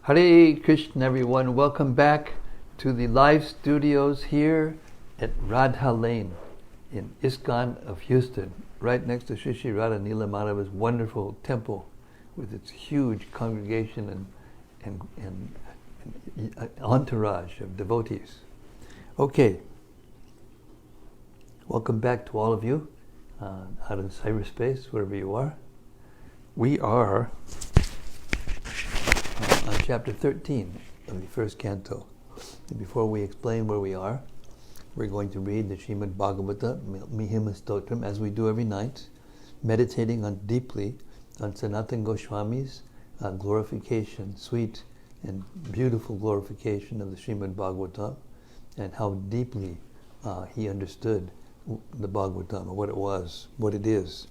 Hare Krishna, everyone. Welcome back to the live studios here at Radha Lane in ISKCON of Houston, right next to Sri Sri Radha Nila Madhava's wonderful temple with its huge congregation and entourage of devotees. Okay, welcome back to all of you out in cyberspace, wherever you are. We are on chapter 13 of the first canto. And before we explain where we are, we're going to read the Srimad-Bhagavatam, Mahima Stotram, as we do every night, meditating deeply on Sanatana Goswami's glorification, sweet and beautiful glorification of the Srimad-Bhagavatam, and how deeply he understood the Bhagavatam, or what it was, what it is.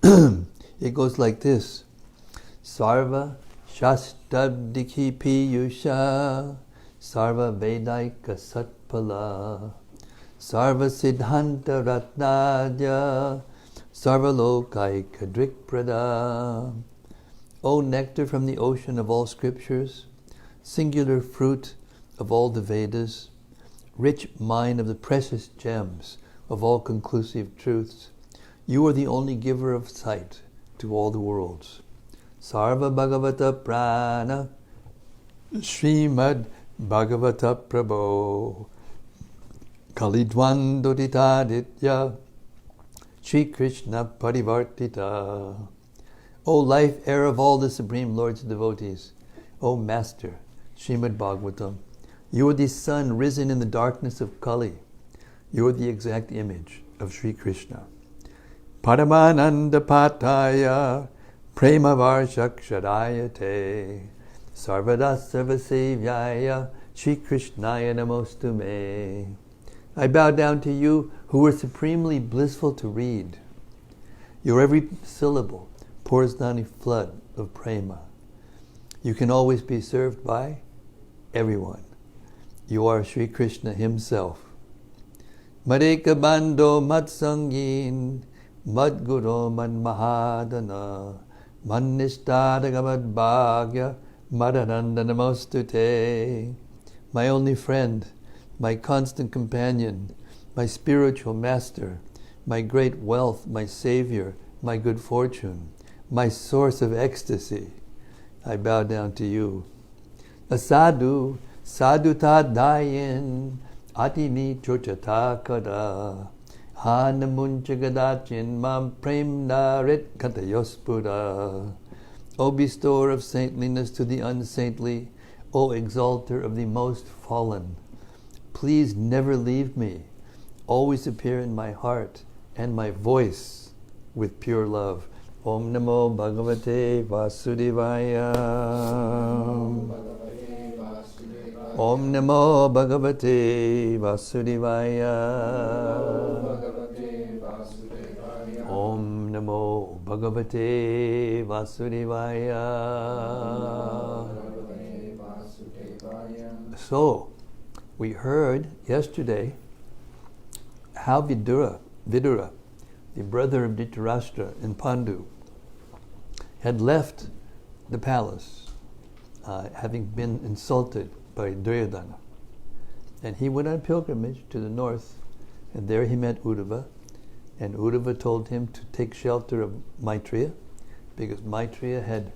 It goes like this: Sarva Shastabdiki Piyusha Sarva Vedaika Satpala Sarva Siddhanta Ratnadya Sarva Lokaika Drikprada. O nectar from the ocean of all scriptures, singular fruit of all the Vedas, rich mine of the precious gems of all conclusive truths, you are the only giver of sight to all the worlds. Sarva Bhagavata Prana Srimad Bhagavata Prabho Kalidwandoditaditya Shri Krishna Parivartita. O life air of all the Supreme Lord's devotees, O Master Srimad Bhagavatam, you are the sun risen in the darkness of Kali. You are the exact image of Sri Krishna. Paramananda Pataya Prema Varshakshadayate Sarvada Sarvasevyaya Shri Krishnaya Namostume. I bow down to you who are supremely blissful to read. Your every syllable pours down a flood of prema. You can always be served by everyone. You are Sri Krishna himself. Madeka Bando Matsangin Madguru Manmahadana Mannishtadagamad Bhagya Madananda Namostute. My only friend, my constant companion, my spiritual master, my great wealth, my savior, my good fortune, my source of ecstasy, I bow down to you. Asadu, sadutadayin, atini chochata kada, hanamunchagadachin mam premnarit katayospura. O bestower of saintliness to the unsaintly, O exalter of the most fallen, please never leave me. Always appear in my heart and my voice with pure love. Om Namo Bhagavate Vasudevaya. Om Namo Bhagavate Vasudevaya. Om Namo Bhagavate Vasudevaya. So, we heard yesterday how Vidura, the brother of Dhrtararastra in Pandu, had left the palace, having been insulted by Duryodhana. And he went on pilgrimage to the north, and there he met Uddhava, and Uddhava told him to take shelter of Maitreya, because Maitreya had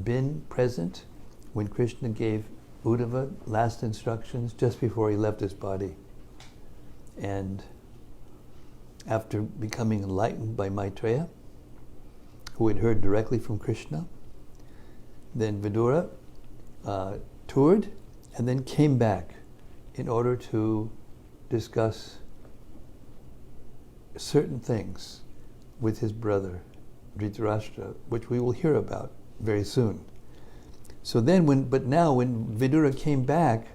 been present when Krishna gave Uddhava last instructions just before he left his body. And after becoming enlightened by Maitreya, who had heard directly from Krishna, then Vidura toured and then came back in order to discuss certain things with his brother Dhrtararastra, which we will hear about very soon. So then, when Vidura came back,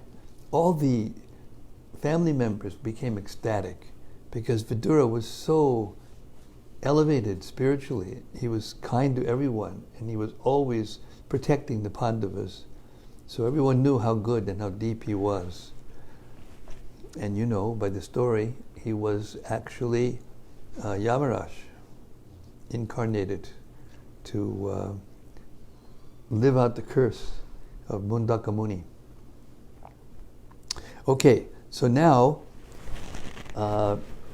all the family members became ecstatic, because Vidura was so elevated spiritually. He was kind to everyone, and he was always protecting the Pandavas. So everyone knew how good and how deep he was. And you know, by the story, he was actually Yamaraj, incarnated to live out the curse of Mundaka Muni. Okay, so now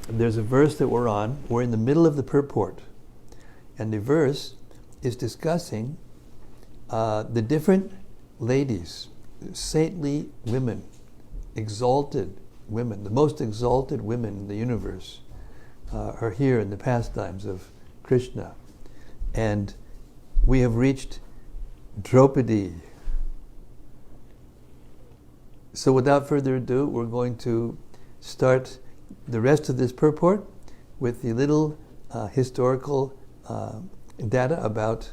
there's a verse that we're on. We're in the middle of the purport. And the verse is discussing the different ladies, saintly women, exalted women, the most exalted women in the universe are here in the pastimes of Krishna. And we have reached Draupadi. So without further ado, we're going to start the rest of this purport with the little historical data about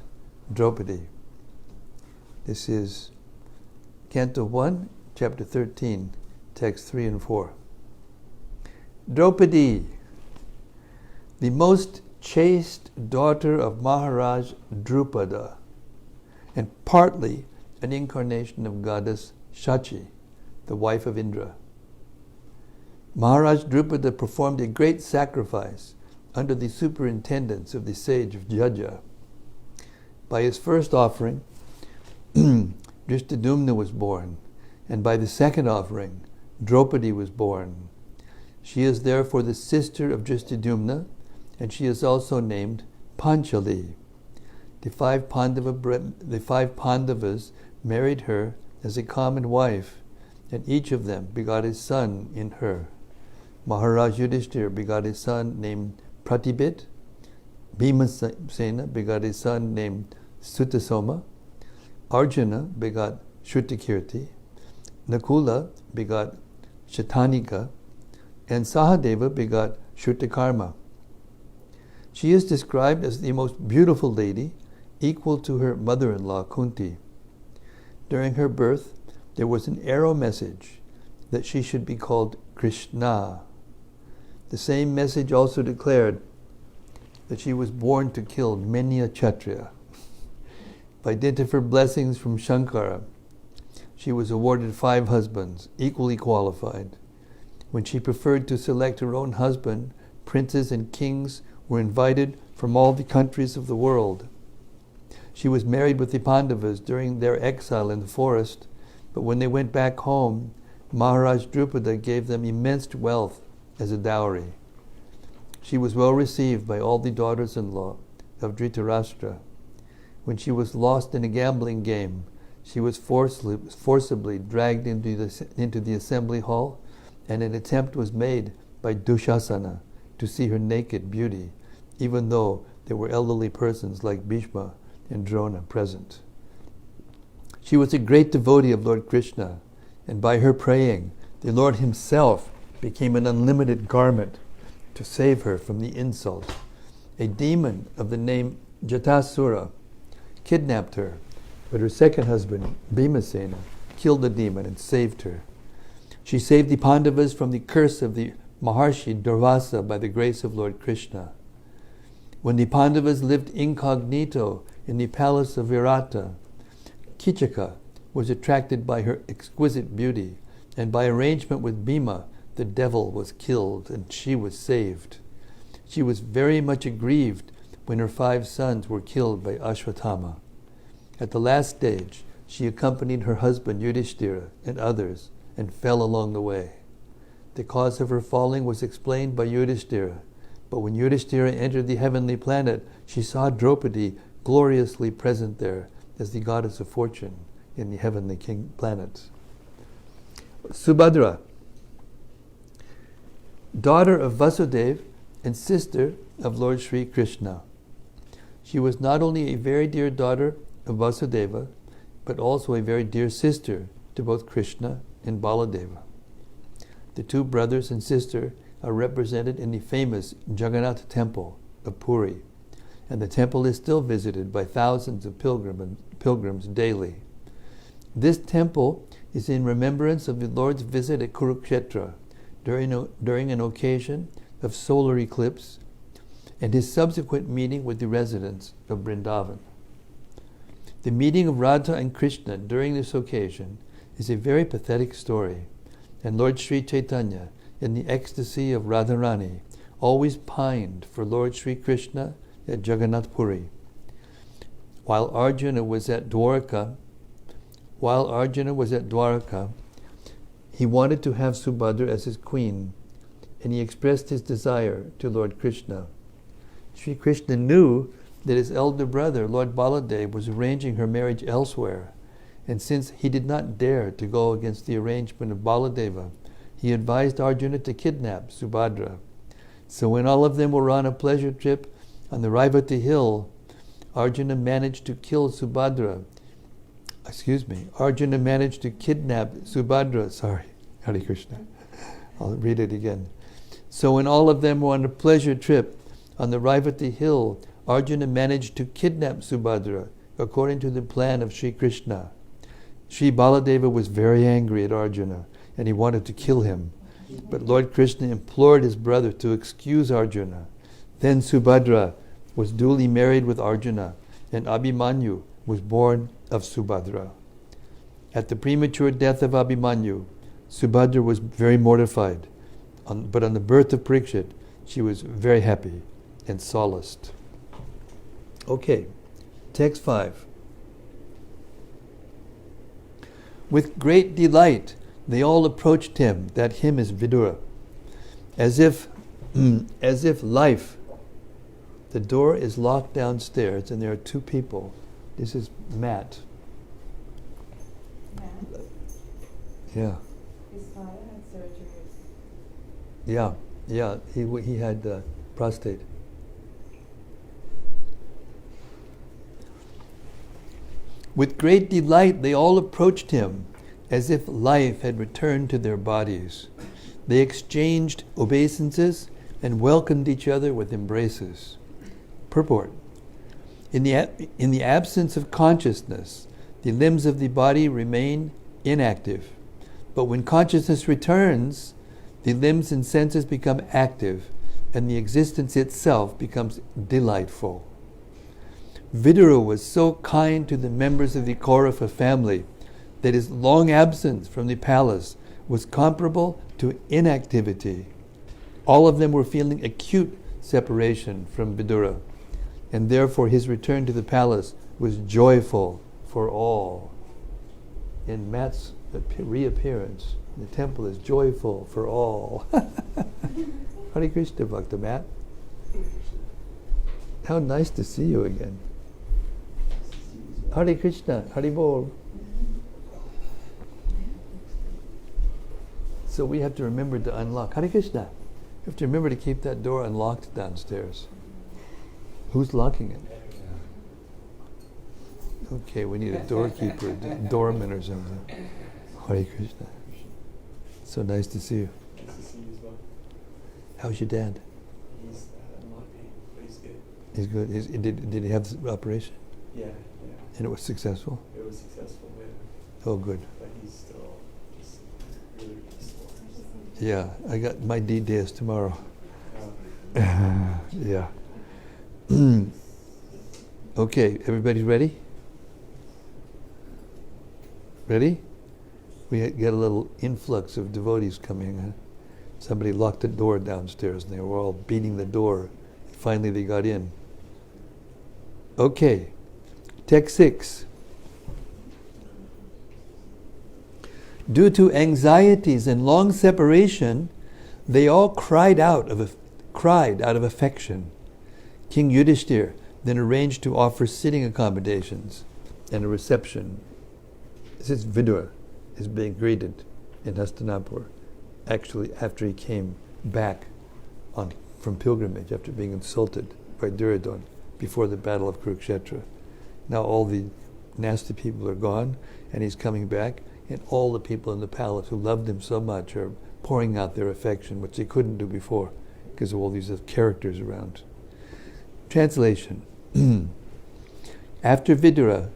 Draupadi. This is Canto 1, Chapter 13, Text 3 and 4. Draupadi, the most chaste daughter of Maharaj Drupada, and partly an incarnation of goddess Shachi, the wife of Indra. Maharaj Drupada performed a great sacrifice under the superintendence of the sage of Jaja. By his first offering, Dhrtararastra was born, and by the second offering, Draupadi was born. She is therefore the sister of Dhrtararastra, and she is also named Panchali. The five Pandavas married her as a common wife, and each of them begot a son in her. Maharaj Yudhishthira begot a son named Pratibit, Bhimasena begot a son named Sutasoma, Arjuna begot Shrutakirti, Nakula begot Shatanika, and Sahadeva begot Shrutakarma. She is described as the most beautiful lady, equal to her mother-in-law Kunti. During her birth, there was an arrow message that she should be called Krishna. The same message also declared that she was born to kill many a Kshatriya. By dint of her blessings from Shankara, she was awarded 5 husbands, equally qualified. When she preferred to select her own husband, princes and kings were invited from all the countries of the world. She was married with the Pandavas during their exile in the forest, but when they went back home, Maharaj Drupada gave them immense wealth as a dowry. She was well received by all the daughters-in-law of Dhrtararastra. When she was lost in a gambling game, she was forcibly dragged into the assembly hall, and an attempt was made by Dushasana to see her naked beauty, even though there were elderly persons like Bhishma and Drona present. She was a great devotee of Lord Krishna, and by her praying, the Lord himself became an unlimited garment to save her from the insult. A demon of the name Jatasura kidnapped her, but her second husband, Bhimasena, killed the demon and saved her. She saved the Pandavas from the curse of the Maharshi Durvasa by the grace of Lord Krishna. When the Pandavas lived incognito in the palace of Virata, Kichaka was attracted by her exquisite beauty, and by arrangement with Bhima, the devil was killed and she was saved. She was very much aggrieved when her 5 sons were killed by Ashwatthama. At the last stage, she accompanied her husband Yudhishthira and others and fell along the way. The cause of her falling was explained by Yudhishthira, but when Yudhishthira entered the heavenly planet, she saw Draupadi gloriously present there as the goddess of fortune in the heavenly planet. Subhadra, daughter of Vasudeva and sister of Lord Sri Krishna. She was not only a very dear daughter of Vasudeva, but also a very dear sister to both Krishna and Baladeva. The 2 brothers and sister are represented in the famous Jagannath temple of Puri, and the temple is still visited by thousands of pilgrims daily. This temple is in remembrance of the Lord's visit at Kurukshetra during an occasion of solar eclipse and his subsequent meeting with the residents of Vrindavan. The meeting of Radha and Krishna during this occasion is a very pathetic story, and Lord Sri Chaitanya, in the ecstasy of Radharani, always pined for Lord Sri Krishna at Jagannath Puri. While Arjuna was at Dwarka, while Arjuna was at Dwaraka, he wanted to have Subhadra as his queen, and he expressed his desire to Lord Krishna. Sri Krishna knew that his elder brother, Lord Baladev, was arranging her marriage elsewhere, and since he did not dare to go against the arrangement of Baladeva, he advised Arjuna to kidnap Subhadra. So when all of them were on a pleasure trip on the Raivati hill, Arjuna managed to kidnap Subhadra. Hare Krishna. I'll read it again. So when all of them were on a pleasure trip on the Raivati hill, Arjuna managed to kidnap Subhadra according to the plan of Sri Krishna. Sri Baladeva was very angry at Arjuna and he wanted to kill him. But Lord Krishna implored his brother to excuse Arjuna. Then Subhadra was duly married with Arjuna, and Abhimanyu was born of Subhadra. At the premature death of Abhimanyu, Subhadra was very mortified, but on the birth of Parikshit, she was very happy and solaced. Okay, text 5. With great delight, they all approached him, that him is Vidura, as if life. The door is locked downstairs, and there are two people. This is Matt. Matt? Yeah. His father had surgery. Yeah. He had prostate. With great delight, they all approached him, as if life had returned to their bodies. They exchanged obeisances and welcomed each other with embraces. Purport. In the absence of consciousness, the limbs of the body remain inactive. But when consciousness returns, the limbs and senses become active, and the existence itself becomes delightful. Vidura was so kind to the members of the Kaurava family that his long absence from the palace was comparable to inactivity. All of them were feeling acute separation from Vidura, and therefore his return to the palace was joyful for all. In Matt's reappearance, the temple is joyful for all. Hare Krishna, Bhakta Matt. How nice to see you again. Hare Krishna, Hare Bol. So we have to remember to unlock. Hare Krishna. You have to remember to keep that door unlocked downstairs. Who's locking it? Okay, we need a doorkeeper, doorman or something. Hare Krishna. So nice to see you. Nice to see you as well. How's your dad? He's not pain, but he's good. He's good. Did he have the operation? Yeah. And it was successful? It was successful, yeah. Oh, good. But he's still just really sore. Yeah, I got my D-Day is tomorrow. Yeah. Okay, everybody ready? Ready? We get a little influx of devotees coming. Huh? Somebody locked the door downstairs and they were all beating the door. Finally they got in. Okay, text 6. Due to anxieties and long separation, they all cried out of affection. King Yudhishthir then arranged to offer sitting accommodations and a reception. This is Vidura is being greeted in Hastinapur, actually after he came back from pilgrimage after being insulted by Duryodhana before the battle of Kurukshetra. Now all the nasty people are gone and he's coming back, and all the people in the palace who loved him so much are pouring out their affection, which they couldn't do before because of all these characters around. Translation. After Vidura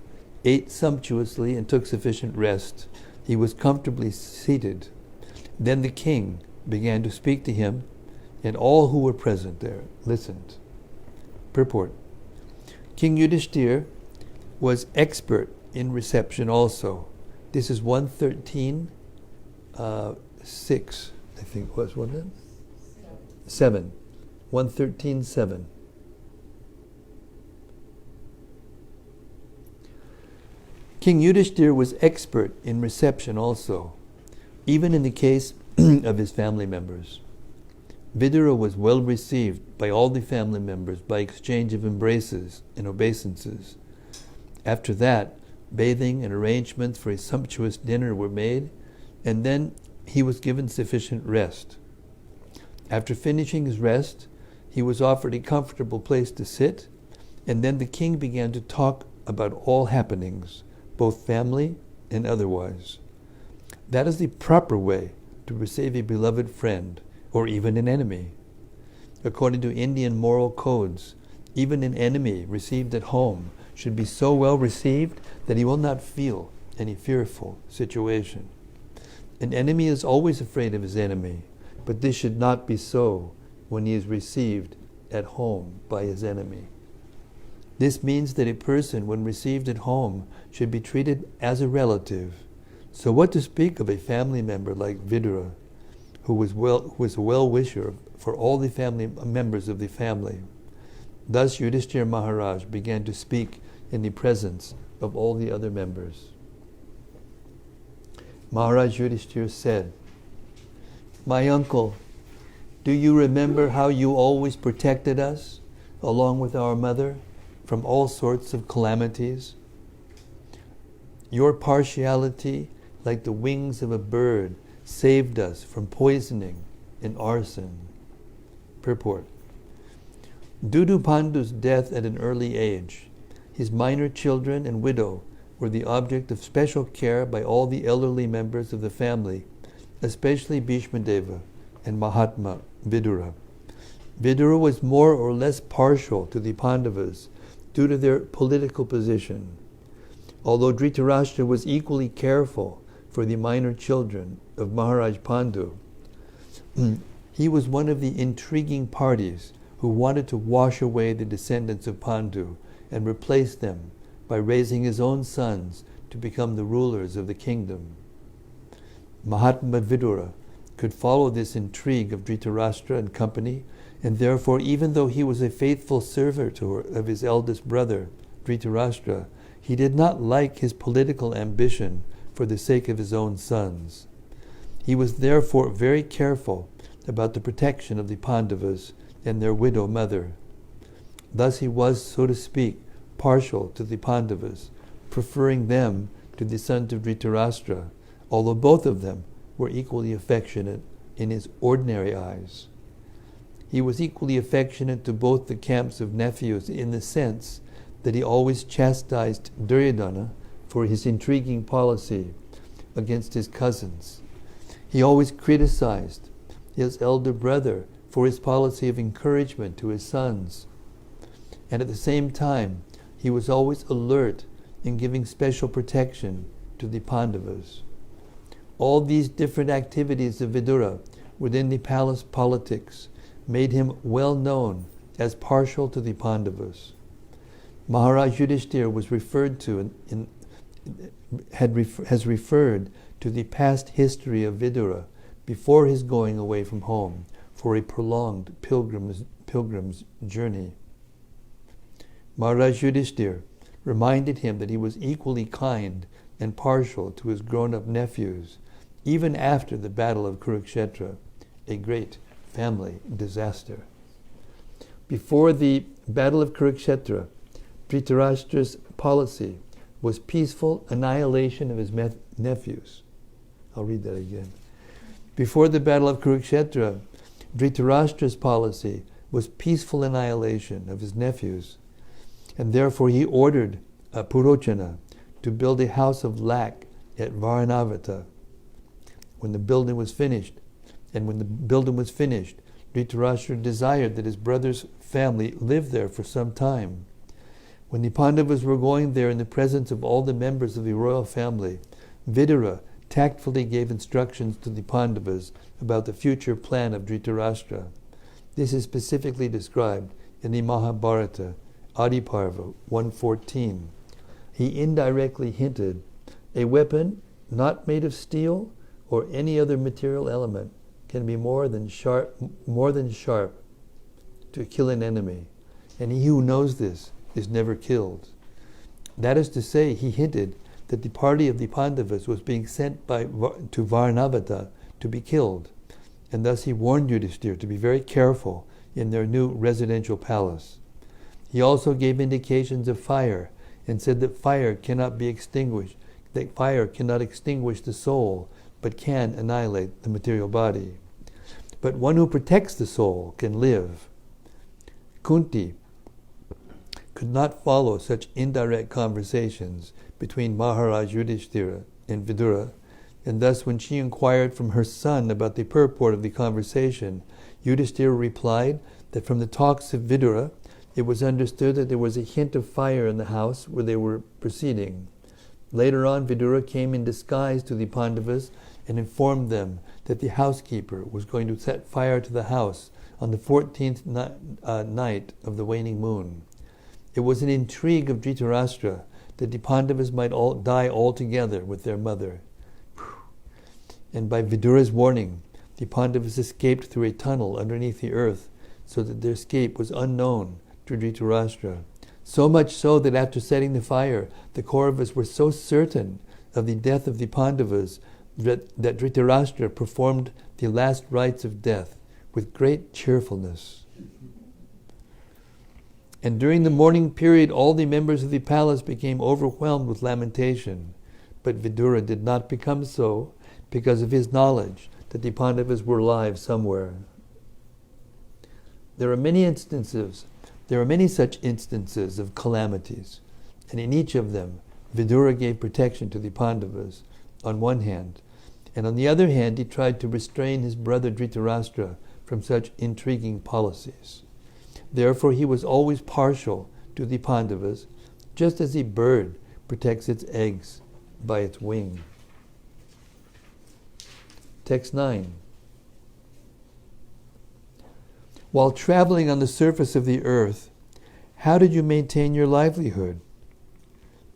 ate sumptuously and took sufficient rest, he was comfortably seated. Then the king began to speak to him, and all who were present there listened. Purport. King Yudhishthir was expert in reception also. This is 113, 6, I think was, wasn't it? 7. 113, 7. King Yudhishthira was expert in reception also, even in the case of his family members. Vidura was well received by all the family members by exchange of embraces and obeisances. After that, bathing and arrangements for a sumptuous dinner were made, and then he was given sufficient rest. After finishing his rest, he was offered a comfortable place to sit, and then the king began to talk about all happenings, both family and otherwise. That is the proper way to receive a beloved friend, or even an enemy. According to Indian moral codes, even an enemy received at home should be so well received that he will not feel any fearful situation. An enemy is always afraid of his enemy, but this should not be so when he is received at home by his enemy. This means that a person, when received at home, should be treated as a relative. So what to speak of a family member like Vidura, who was a well-wisher for all the family members of the family. Thus Yudhishthira Maharaj began to speak in the presence of all the other members. Maharaj Yudhishthira said, "My uncle, do you remember how you always protected us, along with our mother, from all sorts of calamities? Your partiality, like the wings of a bird, saved us from poisoning and arson." Purport. Due to Pandu's death at an early age, his minor children and widow were the object of special care by all the elderly members of the family, especially Bhishmadeva and Mahatma Vidura. Vidura was more or less partial to the Pandavas due to their political position. Although Dhrtararastra was equally careful for the minor children of Maharaj Pandu, he was one of the intriguing parties who wanted to wash away the descendants of Pandu and replace them by raising his own sons to become the rulers of the kingdom. Mahatma Vidura could follow this intrigue of Dhrtararastra and company, and therefore, even though he was a faithful servitor of his eldest brother, Dhrtararastra, he did not like his political ambition for the sake of his own sons. He was therefore very careful about the protection of the Pandavas and their widow mother. Thus he was, so to speak, partial to the Pandavas, preferring them to the sons of Dhrtararastra, although both of them were equally affectionate in his ordinary eyes. He was equally affectionate to both the camps of nephews in the sense that he always chastised Duryodhana for his intriguing policy against his cousins. He always criticized his elder brother for his policy of encouragement to his sons. And at the same time, he was always alert in giving special protection to the Pandavas. All these different activities of Vidura within the palace politics made him well known as partial to the Pandavas. Maharaj Yudhishthira was referred to has referred to the past history of Vidura before his going away from home for a prolonged pilgrim's journey. Maharaj Yudhishthira reminded him that he was equally kind and partial to his grown-up nephews, even after the battle of Kurukshetra, a great family disaster. Before the battle of Kurukshetra, Dhritarashtra's policy was peaceful annihilation of his nephews. I'll read that again. Before the battle of Kurukshetra, Dhritarashtra's policy was peaceful annihilation of his nephews, and therefore he ordered Purochana to build a house of lac at Varanavata. When the building was finished, Dhritarashtra desired that his brother's family live there for some time. When the Pandavas were going there in the presence of all the members of the royal family, Vidura tactfully gave instructions to the Pandavas about the future plan of Dhritarashtra. This is specifically described in the Mahabharata, Adiparva 114. He indirectly hinted, a weapon not made of steel or any other material element can be more than sharp to kill an enemy, and he who knows this is never killed. That is to say, he hinted that the party of the Pandavas was being sent to Varnavata to be killed, and thus he warned Yudhishthira to be very careful in their new residential palace. He also gave indications of fire and said that fire cannot be extinguished, that fire cannot extinguish the soul, but can annihilate the material body. But one who protects the soul can live. Kunti could not follow such indirect conversations between Maharaj Yudhishthira and Vidura, and thus when she inquired from her son about the purport of the conversation, Yudhishthira replied that from the talks of Vidura, it was understood that there was a hint of fire in the house where they were proceeding. Later on, Vidura came in disguise to the Pandavas and informed them that the housekeeper was going to set fire to the house on the 14th night of the waning moon. It was an intrigue of Dhrtararastra that the Pandavas might all die altogether with their mother. And by Vidura's warning, the Pandavas escaped through a tunnel underneath the earth, so that their escape was unknown to Dhrtararastra. So much so that after setting the fire, the Kauravas were so certain of the death of the Pandavas that Dhrtararastra performed the last rites of death with great cheerfulness. And during the mourning period, all the members of the palace became overwhelmed with lamentation. But Vidura did not become so because of his knowledge that the Pandavas were alive somewhere. There are many such instances of calamities, and in each of them, Vidura gave protection to the Pandavas on one hand, and on the other hand, he tried to restrain his brother Dhrtararastra from such intriguing policies. Therefore, he was always partial to the Pandavas, just as a bird protects its eggs by its wing. Text 9. While traveling on the surface of the earth, how did you maintain your livelihood?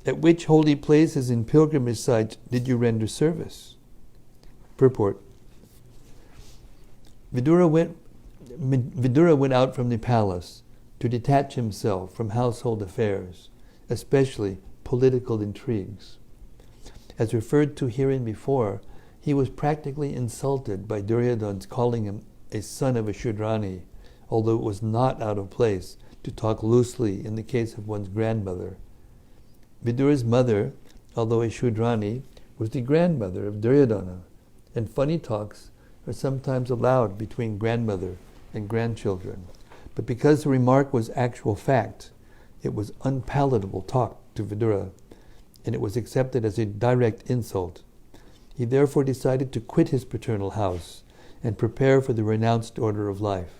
At which holy places and pilgrimage sites did you render service? Purport. Vidura went out from the palace to detach himself from household affairs, especially political intrigues. As referred to herein before, he was practically insulted by Duryodhana's calling him a son of a Shudrani, although it was not out of place to talk loosely in the case of one's grandmother. Vidura's mother, although a Shudrani, was the grandmother of Duryodhana, and funny talks are sometimes allowed between grandmother and grandchildren. But because the remark was actual fact, it was unpalatable talk to Vidura, and it was accepted as a direct insult. He therefore decided to quit his paternal house and prepare for the renounced order of life.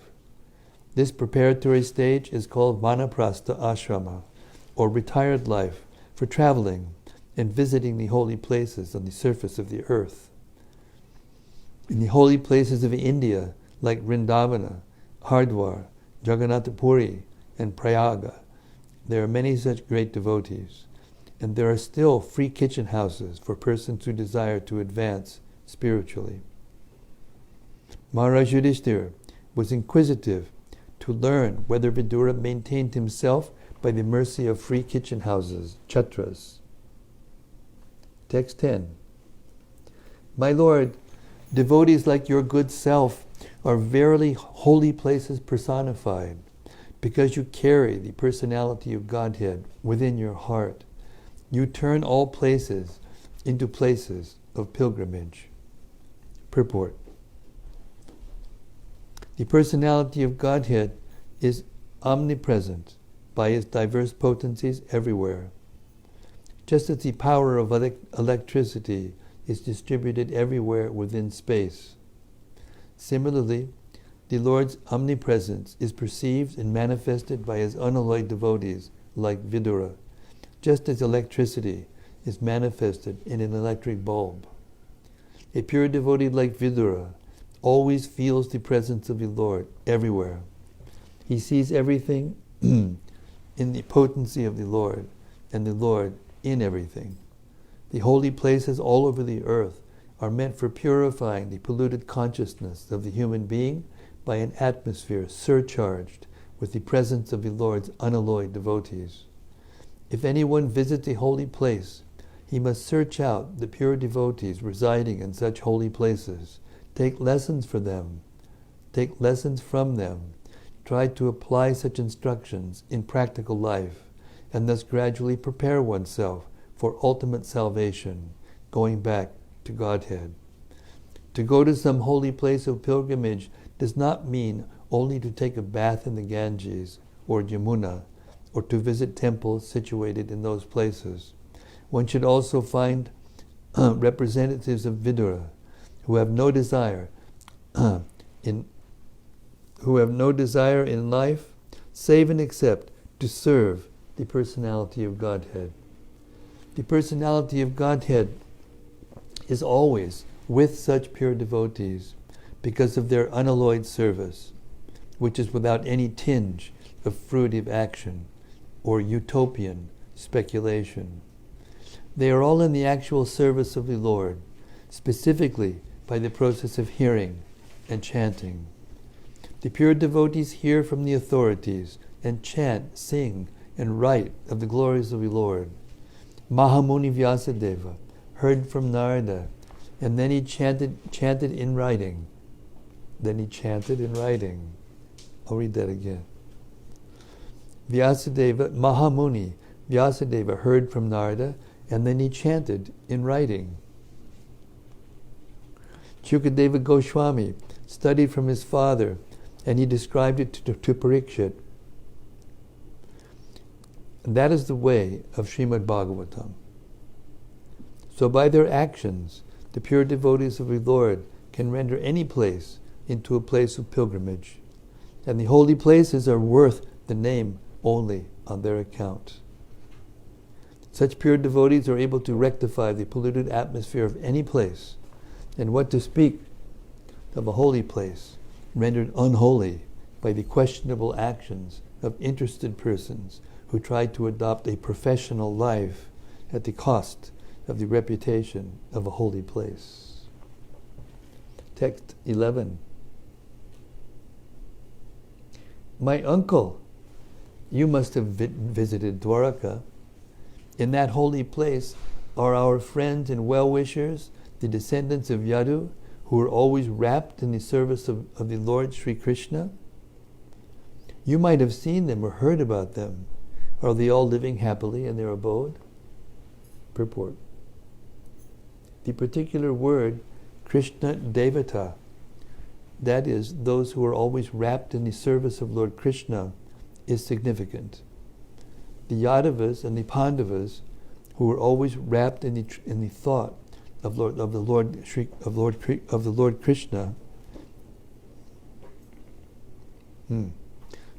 This preparatory stage is called Vanaprastha Ashrama, or retired life, for traveling and visiting the holy places on the surface of the earth. In the holy places of India, like Vrindavana, Hardwar, Jagannath Puri, and Prayaga, there are many such great devotees, and there are still free kitchen houses for persons who desire to advance spiritually. Maharaj Yudhishthira was inquisitive to learn whether Vidura maintained himself by the mercy of free kitchen houses, chatras. Text 10. My Lord, devotees like your good self are verily holy places personified, because you carry the personality of Godhead within your heart. You turn all places into places of pilgrimage. Purport. The personality of Godhead is omnipresent by its diverse potencies everywhere. Just as the power of electricity is distributed everywhere within space. Similarly, the Lord's omnipresence is perceived and manifested by his unalloyed devotees like Vidura, just as electricity is manifested in an electric bulb. A pure devotee like Vidura always feels the presence of the Lord everywhere. He sees everything in the potency of the Lord, and the Lord in everything. The holy places all over the earth are meant for purifying the polluted consciousness of the human being by an atmosphere surcharged with the presence of the Lord's unalloyed devotees. If anyone visits a holy place, he must search out the pure devotees residing in such holy places, take lessons from them, try to apply such instructions in practical life, and thus gradually prepare oneself for ultimate salvation, going back to Godhead. To go to some holy place of pilgrimage does not mean only to take a bath in the Ganges or Yamuna, or to visit temples situated in those places. One should also find representatives of Vidura who have no desire in life, save and except to serve the personality of Godhead. The personality of Godhead is always with such pure devotees because of their unalloyed service, which is without any tinge of fruitive action or utopian speculation. They are all in the actual service of the Lord, specifically by the process of hearing and chanting. The pure devotees hear from the authorities and chant, sing, and write of the glories of the Lord. Mahamuni Vyasadeva heard from Narada, and then he chanted in writing. I'll read that again. Mahamuni Vyasadeva heard from Narada, and then he chanted in writing. Shukadeva Goswami studied from his father, and he described it to Parikshit. And that is the way of Srimad-Bhagavatam. So by their actions, the pure devotees of the Lord can render any place into a place of pilgrimage, and the holy places are worth the name only on their account. Such pure devotees are able to rectify the polluted atmosphere of any place, and what to speak of a holy place rendered unholy by the questionable actions of interested persons who try to adopt a professional life at the cost of the reputation of a holy place. Text 11. My uncle, you must have visited Dwaraka. In that holy place are our friends and well-wishers, the descendants of Yadu, who are always wrapped in the service of the Lord Sri Krishna. You might have seen them or heard about them. Are they all living happily in their abode? Purport. The particular word, Krishna Devata, that is, those who are always wrapped in the service of Lord Krishna, is significant. The Yadavas and the Pandavas, who are always wrapped in the thought of the Lord Krishna. The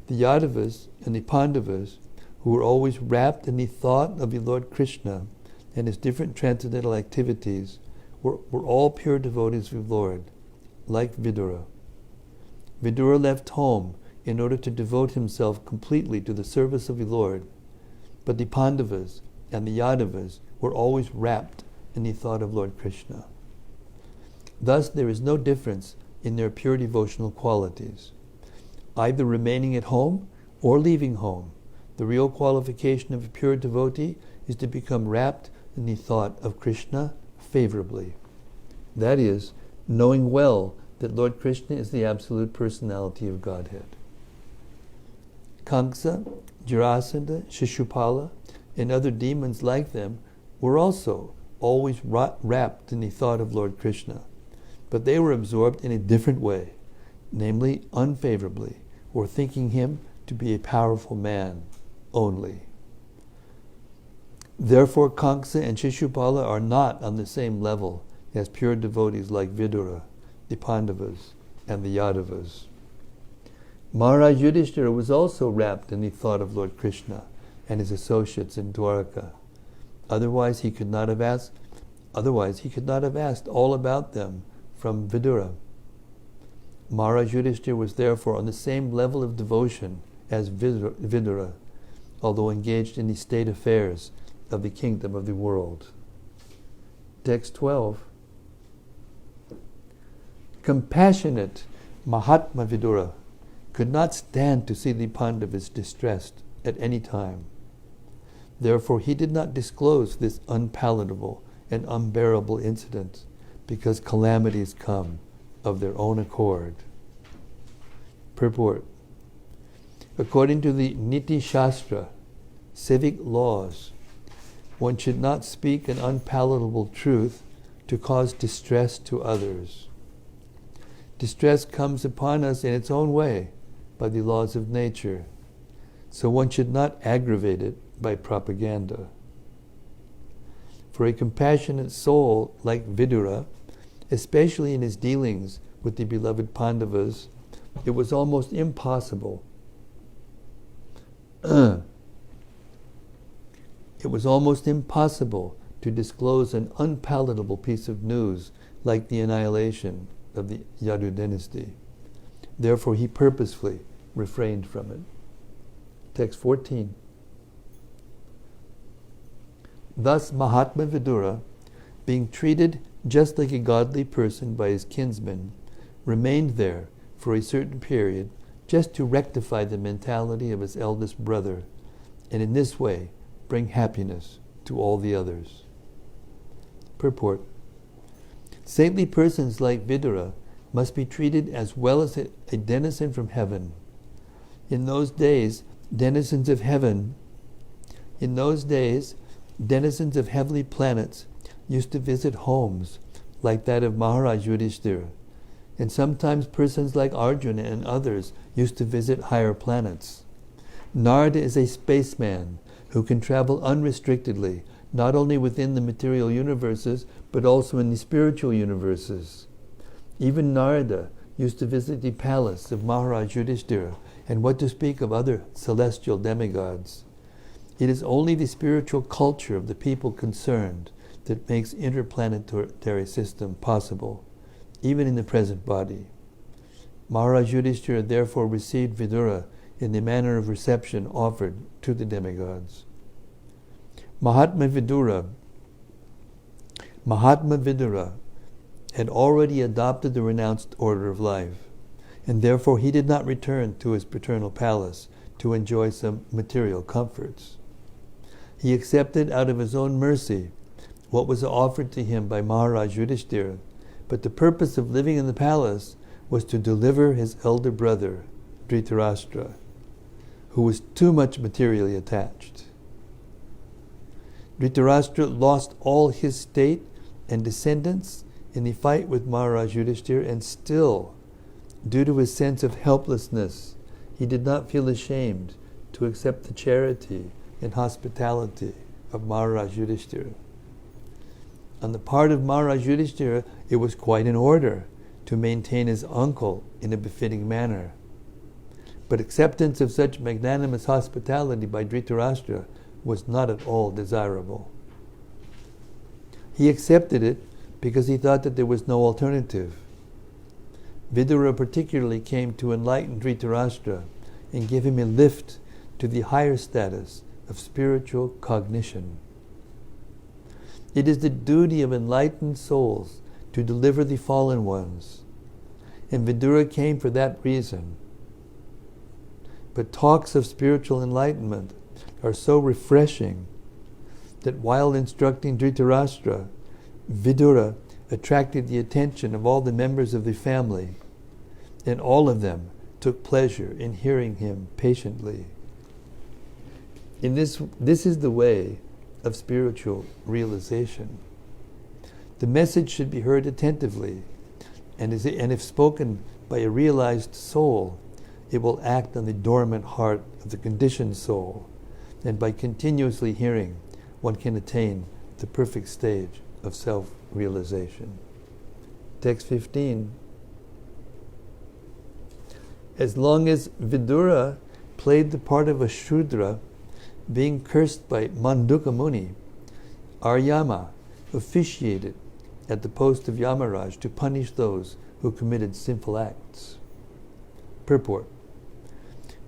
Yadavas and the Pandavas, who were always wrapped in the thought of the Lord Krishna and his different transcendental activities, were all pure devotees of the Lord, like Vidura. Vidura left home in order to devote himself completely to the service of the Lord, but the Pandavas and the Yadavas were always wrapped in the thought of Lord Krishna. Thus there is no difference in their pure devotional qualities. Either remaining at home or leaving home, the real qualification of a pure devotee is to become wrapped in the thought of Krishna favorably. That is, knowing well that Lord Krishna is the absolute personality of Godhead. Kamsa, Jarasandha, Shishupala, and other demons like them were also always wrapped in the thought of Lord Krishna, but they were absorbed in a different way, namely unfavorably, or thinking him to be a powerful man only. Therefore, Kamsa and Shishupala are not on the same level as pure devotees like Vidura, the Pandavas, and the Yadavas. Maharaj Yudhishthira was also wrapped in the thought of Lord Krishna and his associates in Dwaraka. Otherwise he could not have asked all about them from Vidura. Maharaj Yudhishthira was therefore on the same level of devotion as Vidura, although engaged in the state affairs of the kingdom of the world. Text 12. Compassionate Mahatma Vidura could not stand to see the Pandavas distressed at any time. Therefore he did not disclose this unpalatable and unbearable incident, because calamities come of their own accord. Purport. According to the Niti Shastra, civic laws, one should not speak an unpalatable truth to cause distress to others. Distress comes upon us in its own way by the laws of nature, so one should not aggravate it by propaganda. For a compassionate soul like Vidura, especially in his dealings with the beloved Pandavas, it was almost impossible. It was almost impossible to disclose an unpalatable piece of news like the annihilation of the Yadu dynasty. Therefore, he purposefully refrained from it. Text 14. Thus, Mahatma Vidura, being treated just like a godly person by his kinsmen, remained there for a certain period just to rectify the mentality of his eldest brother, and in this way bring happiness to all the others. Purport. Saintly persons like Vidura must be treated as well as a denizen from heaven. In those days, denizens of heavenly planets used to visit homes like that of Maharaj Yudhishthira, and sometimes persons like Arjuna and others used to visit higher planets. Narada is a spaceman who can travel unrestrictedly, not only within the material universes, but also in the spiritual universes. Even Narada used to visit the palace of Maharaj Yudhishthira, and what to speak of other celestial demigods. It is only the spiritual culture of the people concerned that makes interplanetary system possible, even in the present body. Maharaj Yudhishthira therefore received Vidura in the manner of reception offered to the demigods. Mahatma Vidura had already adopted the renounced order of life, and therefore he did not return to his paternal palace to enjoy some material comforts. He accepted out of his own mercy what was offered to him by Maharaj Yudhishthira, but the purpose of living in the palace was to deliver his elder brother, Dhrtararastra, who was too much materially attached. Dhrtararastra lost all his state and descendants in the fight with Maharaj Yudhishthira, and still, due to his sense of helplessness, he did not feel ashamed to accept the charity and hospitality of Maharaj Yudhishthira. On the part of Maharaj Yudhishthira, it was quite in order to maintain his uncle in a befitting manner. But acceptance of such magnanimous hospitality by Dhrtararastra was not at all desirable. He accepted it because he thought that there was no alternative. Vidura particularly came to enlighten Dhrtararastra and give him a lift to the higher status of spiritual cognition. It is the duty of enlightened souls to deliver the fallen ones, and Vidura came for that reason. But talks of spiritual enlightenment are so refreshing that while instructing Dhrtararastra, Vidura attracted the attention of all the members of the family, and all of them took pleasure in hearing him patiently. This is the way of spiritual realization. The message should be heard attentively, and if spoken by a realized soul, it will act on the dormant heart of the conditioned soul, and by continuously hearing, one can attain the perfect stage of self-realization. Text 15. As long as Vidura played the part of a Shudra, being cursed by Manduka Muni, Aryama officiated at the post of Yamaraj to punish those who committed sinful acts. Purport.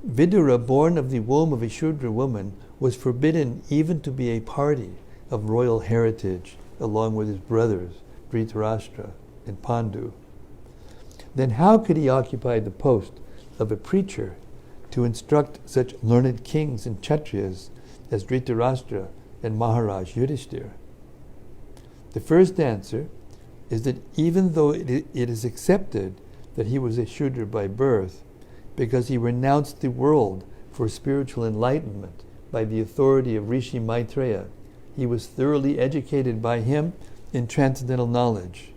Vidura, born of the womb of a Shudra woman, was forbidden even to be a party of royal heritage along with his brothers, Dhrtararastra and Pandu. Then how could he occupy the post of a preacher to instruct such learned kings and Kshatriyas as Dhrtararastra and Maharaj Yudhishthira. The first answer is that even though it is accepted that he was a Shudra by birth, because he renounced the world for spiritual enlightenment by the authority of Rishi Maitreya, he was thoroughly educated by him in transcendental knowledge.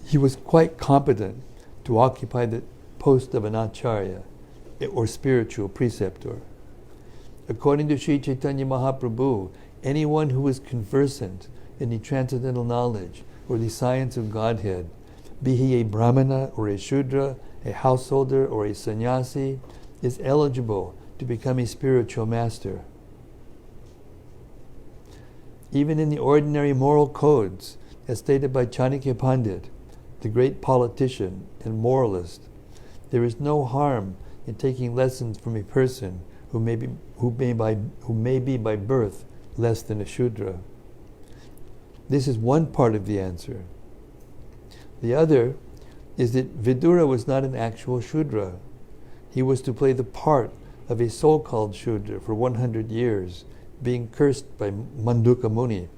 He was quite competent to occupy the post of an acharya, or spiritual preceptor. According to Sri Chaitanya Mahaprabhu, anyone who is conversant in the transcendental knowledge or the science of Godhead, be he a brahmana or a shudra, a householder or a sannyasi, is eligible to become a spiritual master. Even in the ordinary moral codes, as stated by Chanakya Pandit, the great politician and moralist, there is no harm in taking lessons from a person who may be by birth less than a shudra. This is one part of the answer. The other is that Vidura was not an actual shudra. He was to play the part of a so-called shudra for 100 years, being cursed by Manduka Muni.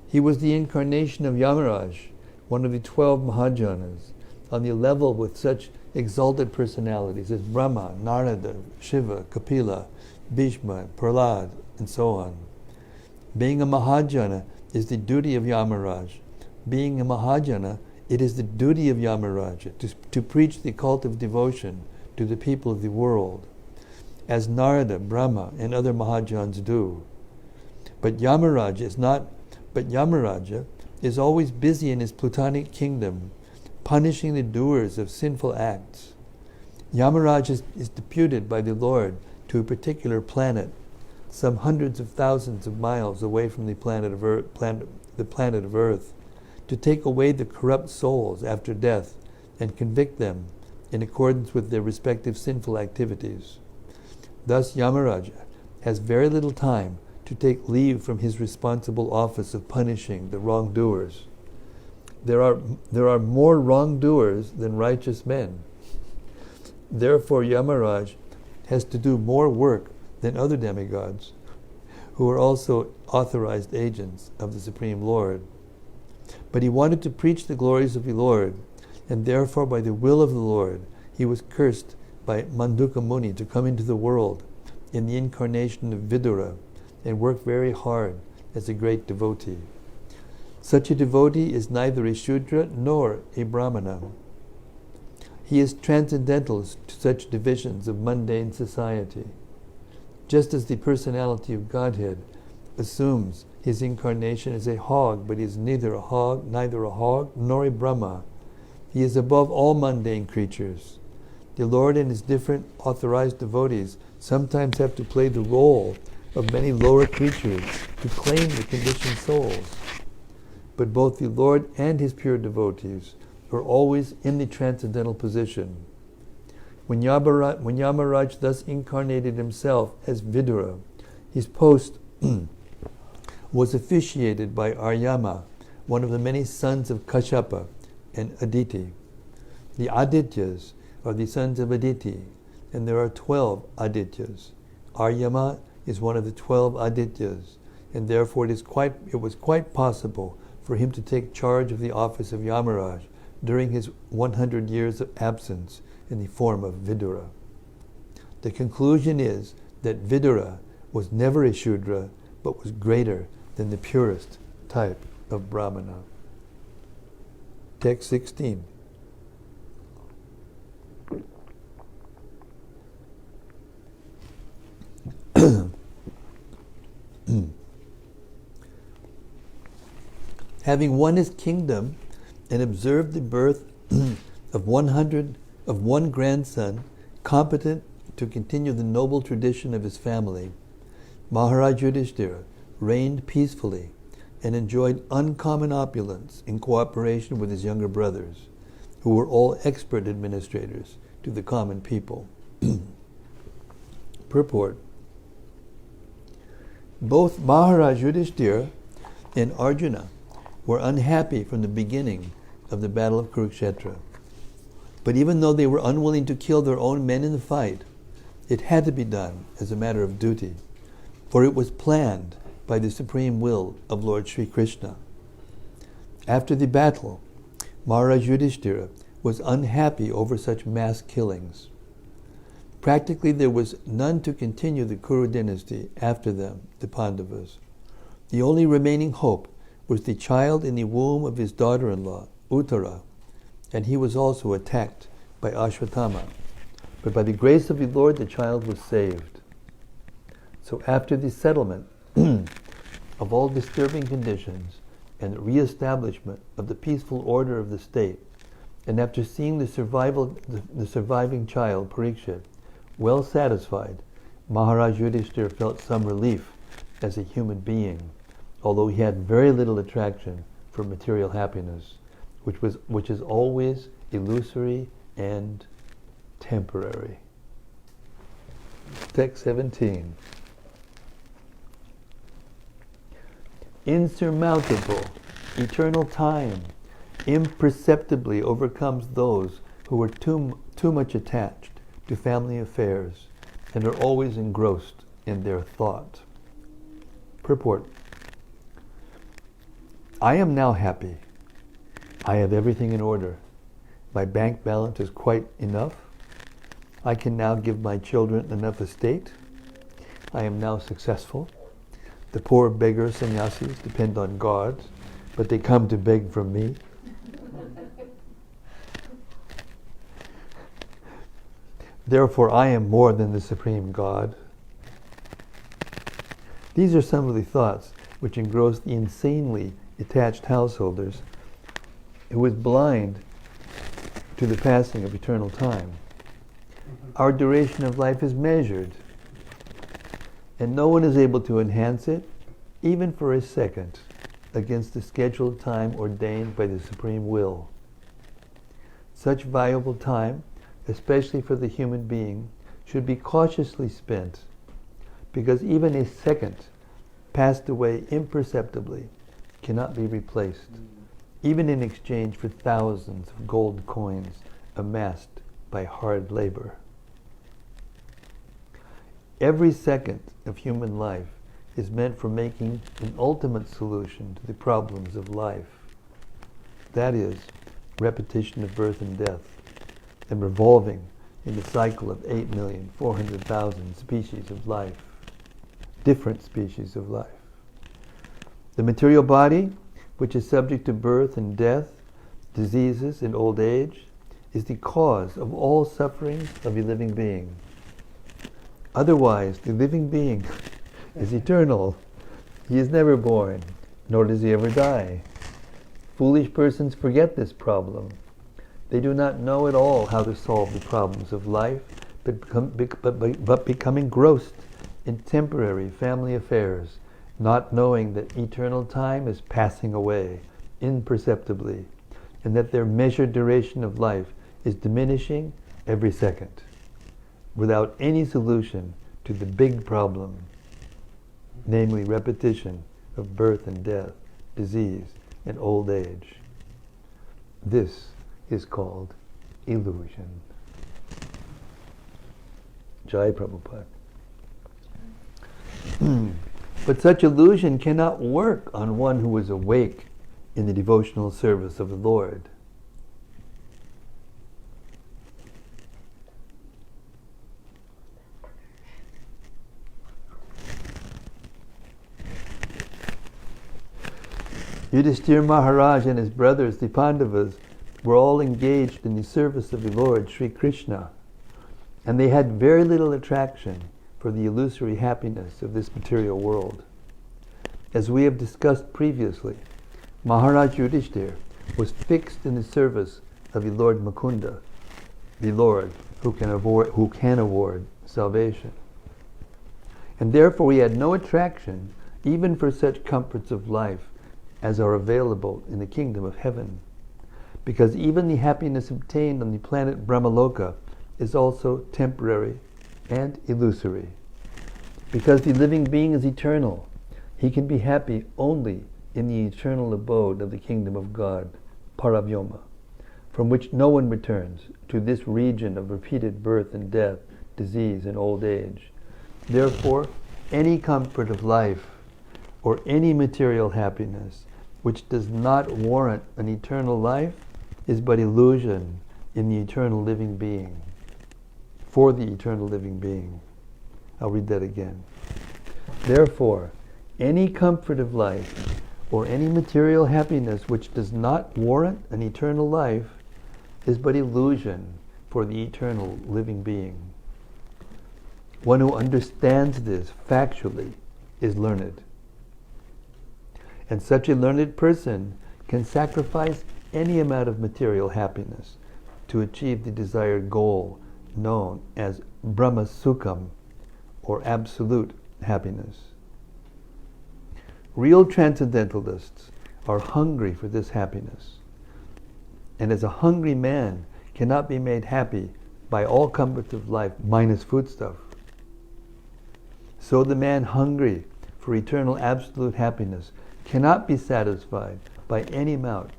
He was the incarnation of Yamaraj, one of the 12 Mahajanas, on the level with such exalted personalities as Brahma, Narada, Shiva, Kapila, Bhishma, Prahlad, and so on. Being a Mahajana is the duty of Yamaraj. Being a Mahajana, it is the duty of Yamaraj to preach the cult of devotion to the people of the world, as Narada, Brahma, and other Mahajans do. But Yamaraja is always busy in his plutonic kingdom, punishing the doers of sinful acts. Yamaraj is deputed by the Lord to a particular planet, some hundreds of thousands of miles away from the planet of Earth, to take away the corrupt souls after death and convict them in accordance with their respective sinful activities. Thus Yamaraja has very little time to take leave from his responsible office of punishing the wrongdoers. There are more wrongdoers than righteous men. Therefore Yamaraj has to do more work than other demigods, who are also authorized agents of the Supreme Lord. But he wanted to preach the glories of the Lord, and therefore by the will of the Lord he was cursed by Manduka Muni to come into the world in the incarnation of Vidura and work very hard as a great devotee. Such a devotee is neither a Shudra nor a Brahmana. He is transcendental to such divisions of mundane society, just as the personality of Godhead assumes his incarnation as a hog, but he is neither a hog nor a Brahma. He is above all mundane creatures. The Lord and his different authorized devotees sometimes have to play the role of many lower creatures to claim the conditioned souls. But both the Lord and his pure devotees are always in the transcendental position. When Yamaraj thus incarnated himself as Vidura, his post was officiated by Aryama, one of the many sons of Kashyapa and Aditi. The Adityas are the sons of Aditi, and there are 12 Adityas. Aryama is one of the 12 Adityas, and therefore it was quite possible for him to take charge of the office of Yamaraj during his 100 years of absence in the form of Vidura. The conclusion is that Vidura was never a Shudra, but was greater than the purest type of Brahmana. Text 16. Having won his kingdom and observed the birth of one grandson competent to continue the noble tradition of his family, Maharaj Yudhishthira reigned peacefully and enjoyed uncommon opulence in cooperation with his younger brothers, who were all expert administrators to the common people. Purport. Both Maharaj Yudhishthira and Arjuna were unhappy from the beginning of the battle of Kurukshetra. But even though they were unwilling to kill their own men in the fight, it had to be done as a matter of duty. for it was planned by the supreme will of Lord Sri Krishna. After the battle, Maharaj Yudhishthira was unhappy over such mass killings. Practically there was none to continue the Kuru dynasty after them, the Pandavas. The only remaining hope was the child in the womb of his daughter-in-law, Uttara, and he was also attacked by Ashwatthama. But by the grace of the Lord, the child was saved. So after the settlement of all disturbing conditions and the re-establishment of the peaceful order of the state, and after seeing the surviving child, Parikshit, well satisfied, Maharaj Yudhishthira felt some relief as a human being, although he had very little attraction for material happiness, which is always illusory and temporary. Text 17. Insurmountable, eternal time imperceptibly overcomes those who are too much attached to family affairs and are always engrossed in their thought. Purport. I am now happy. I have everything in order. My bank balance is quite enough. I can now give my children enough estate. I am now successful. The poor beggar sannyasis depend on God, but they come to beg from me. Therefore, I am more than the Supreme God. These are some of the thoughts which engross the insanely attached householders who was blind to the passing of eternal time. Our duration of life is measured, and no one is able to enhance it, even for a second, against the scheduled time ordained by the Supreme Will. Such valuable time, especially for the human being, should be cautiously spent, because even a second passed away imperceptibly cannot be replaced, even in exchange for thousands of gold coins amassed by hard labor. Every second of human life is meant for making an ultimate solution to the problems of life. That is, repetition of birth and death, and revolving in the cycle of 8,400,000 species of life, different species of life. The material body, which is subject to birth and death, diseases and old age, is the cause of all sufferings of a living being. Otherwise, the living being is eternal. He is never born, nor does he ever die. Foolish persons forget this problem. They do not know at all how to solve the problems of life, but become engrossed in temporary family affairs, not knowing that eternal time is passing away imperceptibly, and that their measured duration of life is diminishing every second, without any solution to the big problem, namely repetition of birth and death, disease and old age. This is called illusion. Jai Prabhupada. But such illusion cannot work on one who is awake in the devotional service of the Lord. Yudhishthira Maharaj and his brothers, the Pandavas, were all engaged in the service of the Lord Sri Krishna, and they had very little attraction for the illusory happiness of this material world. As we have discussed previously, Maharaj Yudhishthira was fixed in the service of the Lord Mukunda, the Lord who can award salvation. And therefore he had no attraction even for such comforts of life as are available in the kingdom of heaven, because even the happiness obtained on the planet Brahmaloka is also temporary and illusory. Because the living being is eternal, he can be happy only in the eternal abode of the kingdom of God, Paravyoma, from which no one returns to this region of repeated birth and death, disease and old age. Therefore, any comfort of life or any material happiness which does not warrant an eternal life is but illusion in the eternal living being, for the eternal living being. I'll read that again. Therefore, any comfort of life or any material happiness which does not warrant an eternal life is but illusion for the eternal living being. One who understands this factually is learned. And such a learned person can sacrifice any amount of material happiness to achieve the desired goal known as Brahma Sukham, or absolute happiness. Real transcendentalists are hungry for this happiness. And as a hungry man cannot be made happy by all comforts of life minus foodstuff, so the man hungry for eternal absolute happiness cannot be satisfied by any amount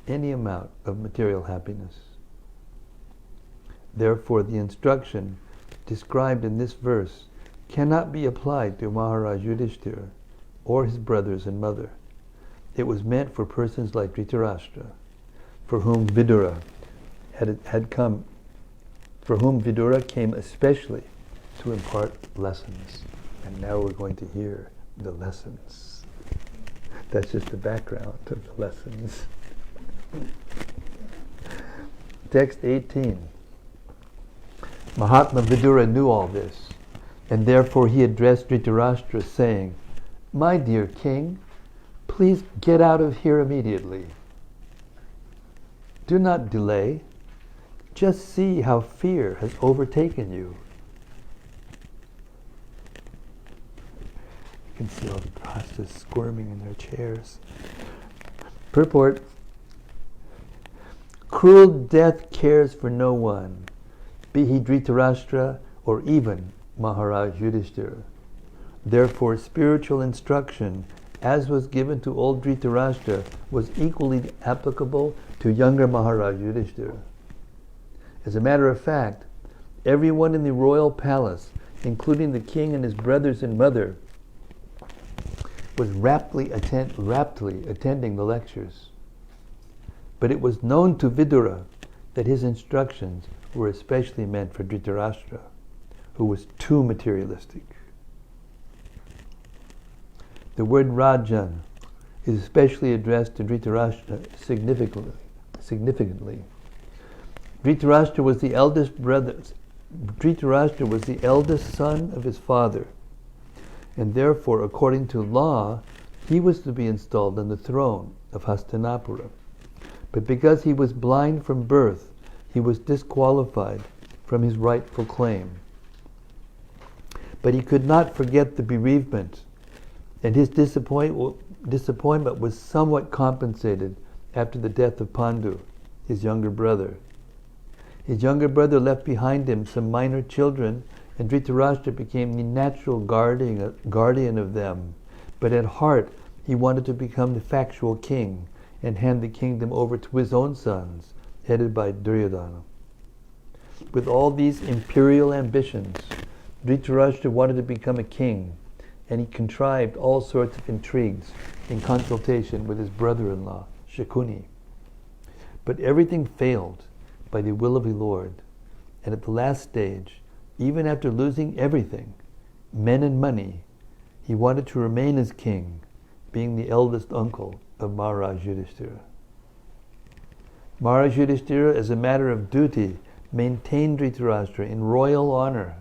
of material happiness. Therefore, the instruction described in this verse cannot be applied to Maharaj Yudhishthira or his brothers and mother. It was meant for persons like Dhrtararastra, for whom Vidura came especially to impart lessons. And now we're going to hear the lessons. That's just the background of the lessons. Text 18. Mahatma Vidura knew all this, and therefore he addressed Dhrtararastra saying, "My dear king, please get out of here immediately. Do not delay. Just see how fear has overtaken you." You can see all the Prastas squirming in their chairs. Purport: cruel death cares for no one, be he Dhrtararastra or even Maharaj Yudhishthira. Therefore, spiritual instruction, as was given to old Dhrtararashtra, was equally applicable to younger Maharaj Yudhishthira. As a matter of fact, everyone in the royal palace, including the king and his brothers and mother, was raptly attending the lectures. But it was known to Vidura that his instructions were especially meant for Dhrtararashtra, who was too materialistic. The word Rajan is especially addressed to Dhrtararashtra significantly. Dhrtararashtra was the eldest brother. Dhrtararashtra was the eldest son of his father, and therefore, according to law, he was to be installed on the throne of Hastinapura. But because he was blind from birth, he was disqualified from his rightful claim. But he could not forget the bereavement, and his disappointment was somewhat compensated after the death of Pandu, his younger brother. His younger brother left behind him some minor children, and Dhrtararashtra became the natural guardian of them. But at heart, he wanted to become the factual king and hand the kingdom over to his own sons, headed by Duryodhana. With all these imperial ambitions, Dhrtararashtra wanted to become a king, and he contrived all sorts of intrigues in consultation with his brother-in-law, Shakuni. But everything failed by the will of the Lord, and at the last stage, even after losing everything, men and money, he wanted to remain as king, being the eldest uncle of Maharaj Yudhishthira. Maharaj Yudhishthira, as a matter of duty, maintained Dhrtararashtra in royal honor,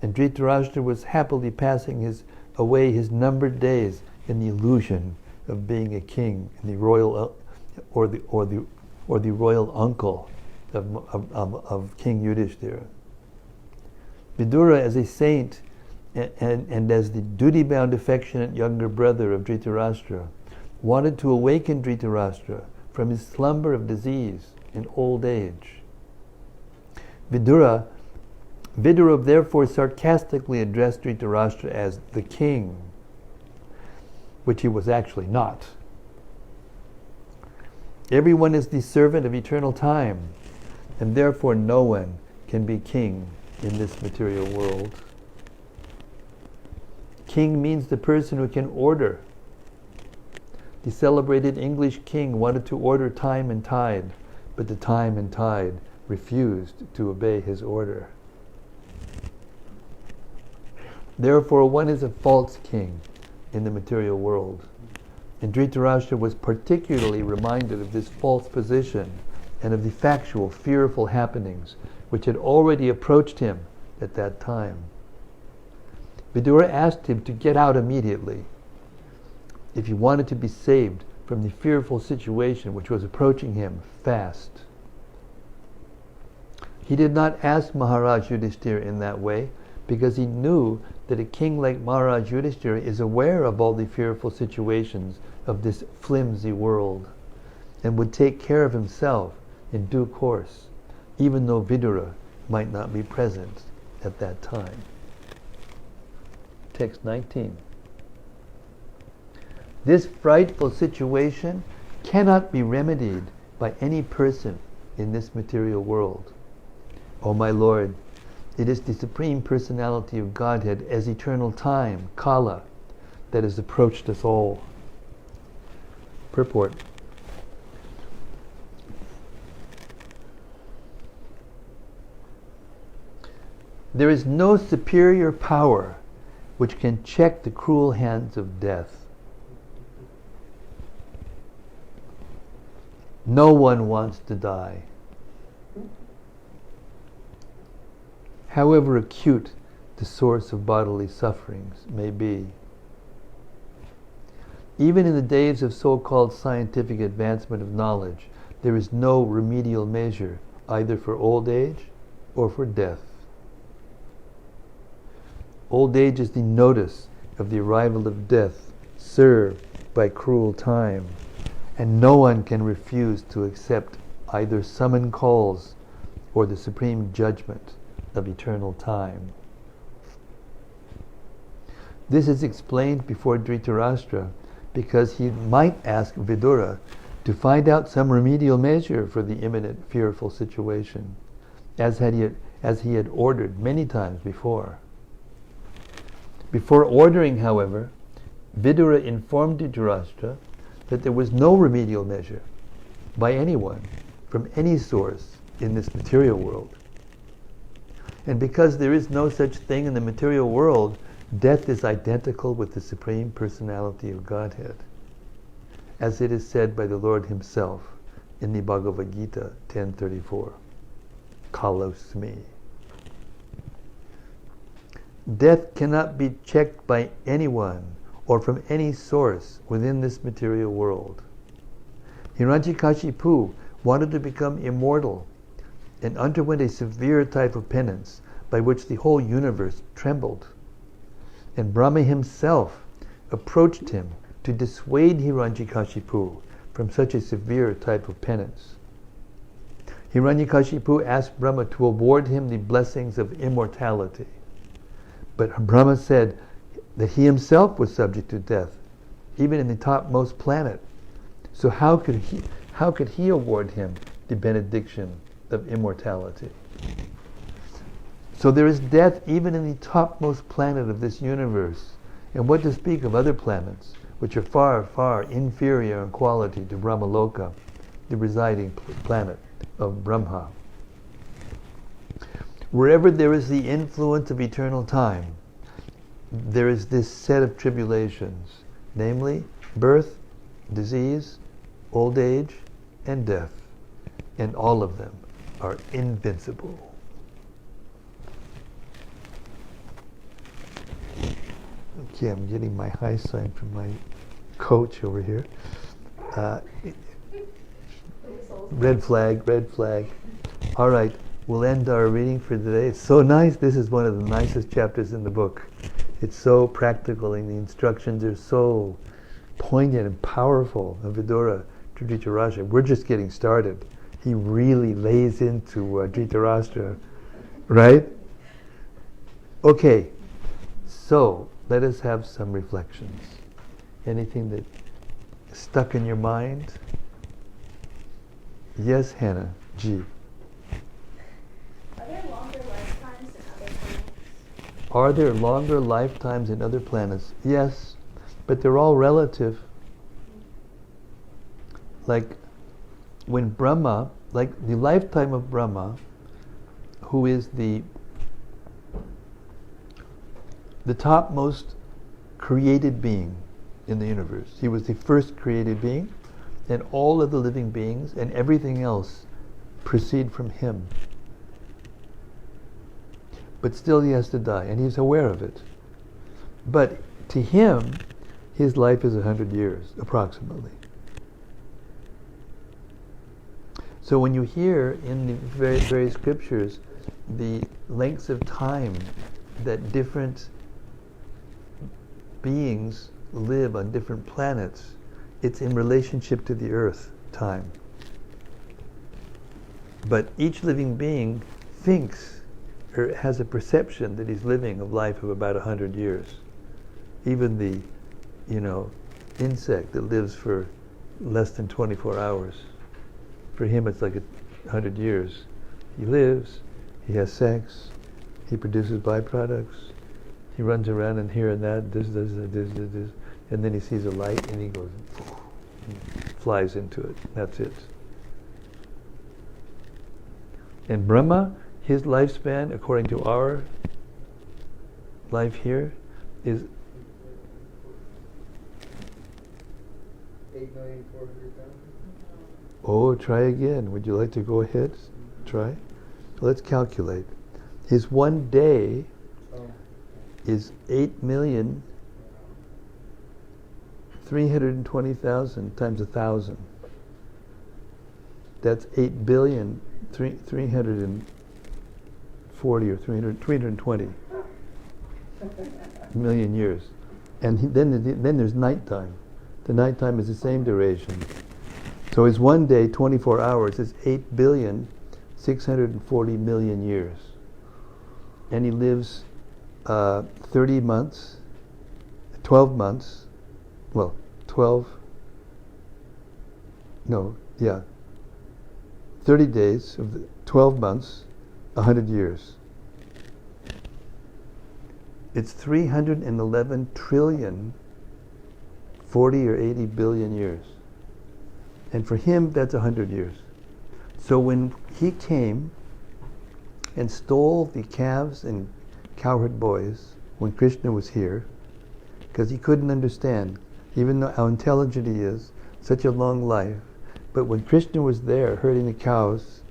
and Dhrtararashtra was happily passing away his numbered days in the illusion of being a king and the royal or the royal uncle of King Yudhishthira. Vidura, as a saint and as the duty-bound, affectionate younger brother of Dhrtararashtra, wanted to awaken Dhrtararashtra from his slumber of disease and old age. Vidura therefore sarcastically addressed Dhrtararashtra as the king, which he was actually not. Everyone is the servant of eternal time, and therefore no one can be king in this material world. King means the person who can order. The celebrated English king wanted to order time and tide, but the time and tide refused to obey his order. Therefore, one is a false king in the material world. And Dhrtararastra was particularly reminded of this false position and of the factual, fearful happenings which had already approached him at that time. Vidura asked him to get out immediately if he wanted to be saved from the fearful situation which was approaching him fast. He did not ask Maharaj Yudhishthira in that way because he knew that a king like Maharaj Yudhishthira is aware of all the fearful situations of this flimsy world and would take care of himself in due course, even though Vidura might not be present at that time. Text 19. This frightful situation cannot be remedied by any person in this material world. O my Lord, it is the Supreme Personality of Godhead as eternal time, Kala, that has approached us all. Purport. There is no superior power which can check the cruel hands of death. No one wants to die. However acute the source of bodily sufferings may be. Even in the days of so-called scientific advancement of knowledge, there is no remedial measure either for old age or for death. Old age is the notice of the arrival of death served by cruel time, and no one can refuse to accept either summon calls or the supreme judgment of eternal time. This is explained before Dhrtararastra because he might ask Vidura to find out some remedial measure for the imminent fearful situation, as he had ordered many times before. Before ordering, however, Vidura informed Dhrtararastra that there was no remedial measure by anyone from any source in this material world. And because there is no such thing in the material world, death is identical with the Supreme Personality of Godhead, as it is said by the Lord Himself in the Bhagavad Gita 10:34, Kalosmi. Death cannot be checked by anyone or from any source within this material world. Hiranyakashipu wanted to become immortal and underwent a severe type of penance by which the whole universe trembled. And Brahma himself approached him to dissuade Hiranyakashipu from such a severe type of penance. Hiranyakashipu asked Brahma to award him the blessings of immortality. But Brahma said that he himself was subject to death, even in the topmost planet. So how could he award him the benediction of immortality? So there is death even in the topmost planet of this universe. And what to speak of other planets, which are far, far inferior in quality to Brahmaloka, the residing planet of Brahma. Wherever there is the influence of eternal time, there is this set of tribulations, namely birth, disease, old age, and death. And all of them are invincible. Okay, I'm getting my high sign from my coach over here. Red flag, red flag. All right, we'll end our reading for today. It's so nice. This is one of the nicest chapters in the book. It's so practical and the instructions are so poignant and powerful of Vidura to Dhrtararastra. We're just getting started. He really lays into Dhrtararastra, right? Okay, so let us have some reflections. Anything that stuck in your mind? Yes, Hannah G. Are there longer lifetimes than other planets? Are there longer lifetimes in other planets? Yes, but they're all relative. Like when Brahma, like the lifetime of Brahma, who is the topmost created being in the universe. He was the first created being, and all of the living beings and everything else proceed from him. But still he has to die, and he's aware of it. But to him, his life is 100 years, approximately. So when you hear in the various scriptures the lengths of time that different beings live on different planets, it's in relationship to the earth time. But each living being thinks or has a perception that he's living a life of about 100 years. Even the, insect that lives for less than 24 hours. For him it's like 100 years. He lives, he has sex, he produces byproducts, he runs around and here and that, this, and then he sees a light and he goes, flies into it. That's it. And Brahma, his lifespan, according to our life here, is 8,400,000. Oh, try again. Would you like to go ahead? Try. Let's calculate. His one day is 8,320,000 times 1,000. That's 8,340 or 320 million years. And then there's nighttime. The nighttime is the same duration. So his one day, 24 hours, is 8,640,000,000 years. And he lives 30 months, 12 months, 30 days of 12 months, 100 years. It's 311 trillion, 40 or 80 billion years. And for him, that's 100 years. So when he came and stole the calves and cowherd boys when Krishna was here, because he couldn't understand, even though how intelligent he is, such a long life. But when Krishna was there herding the cows,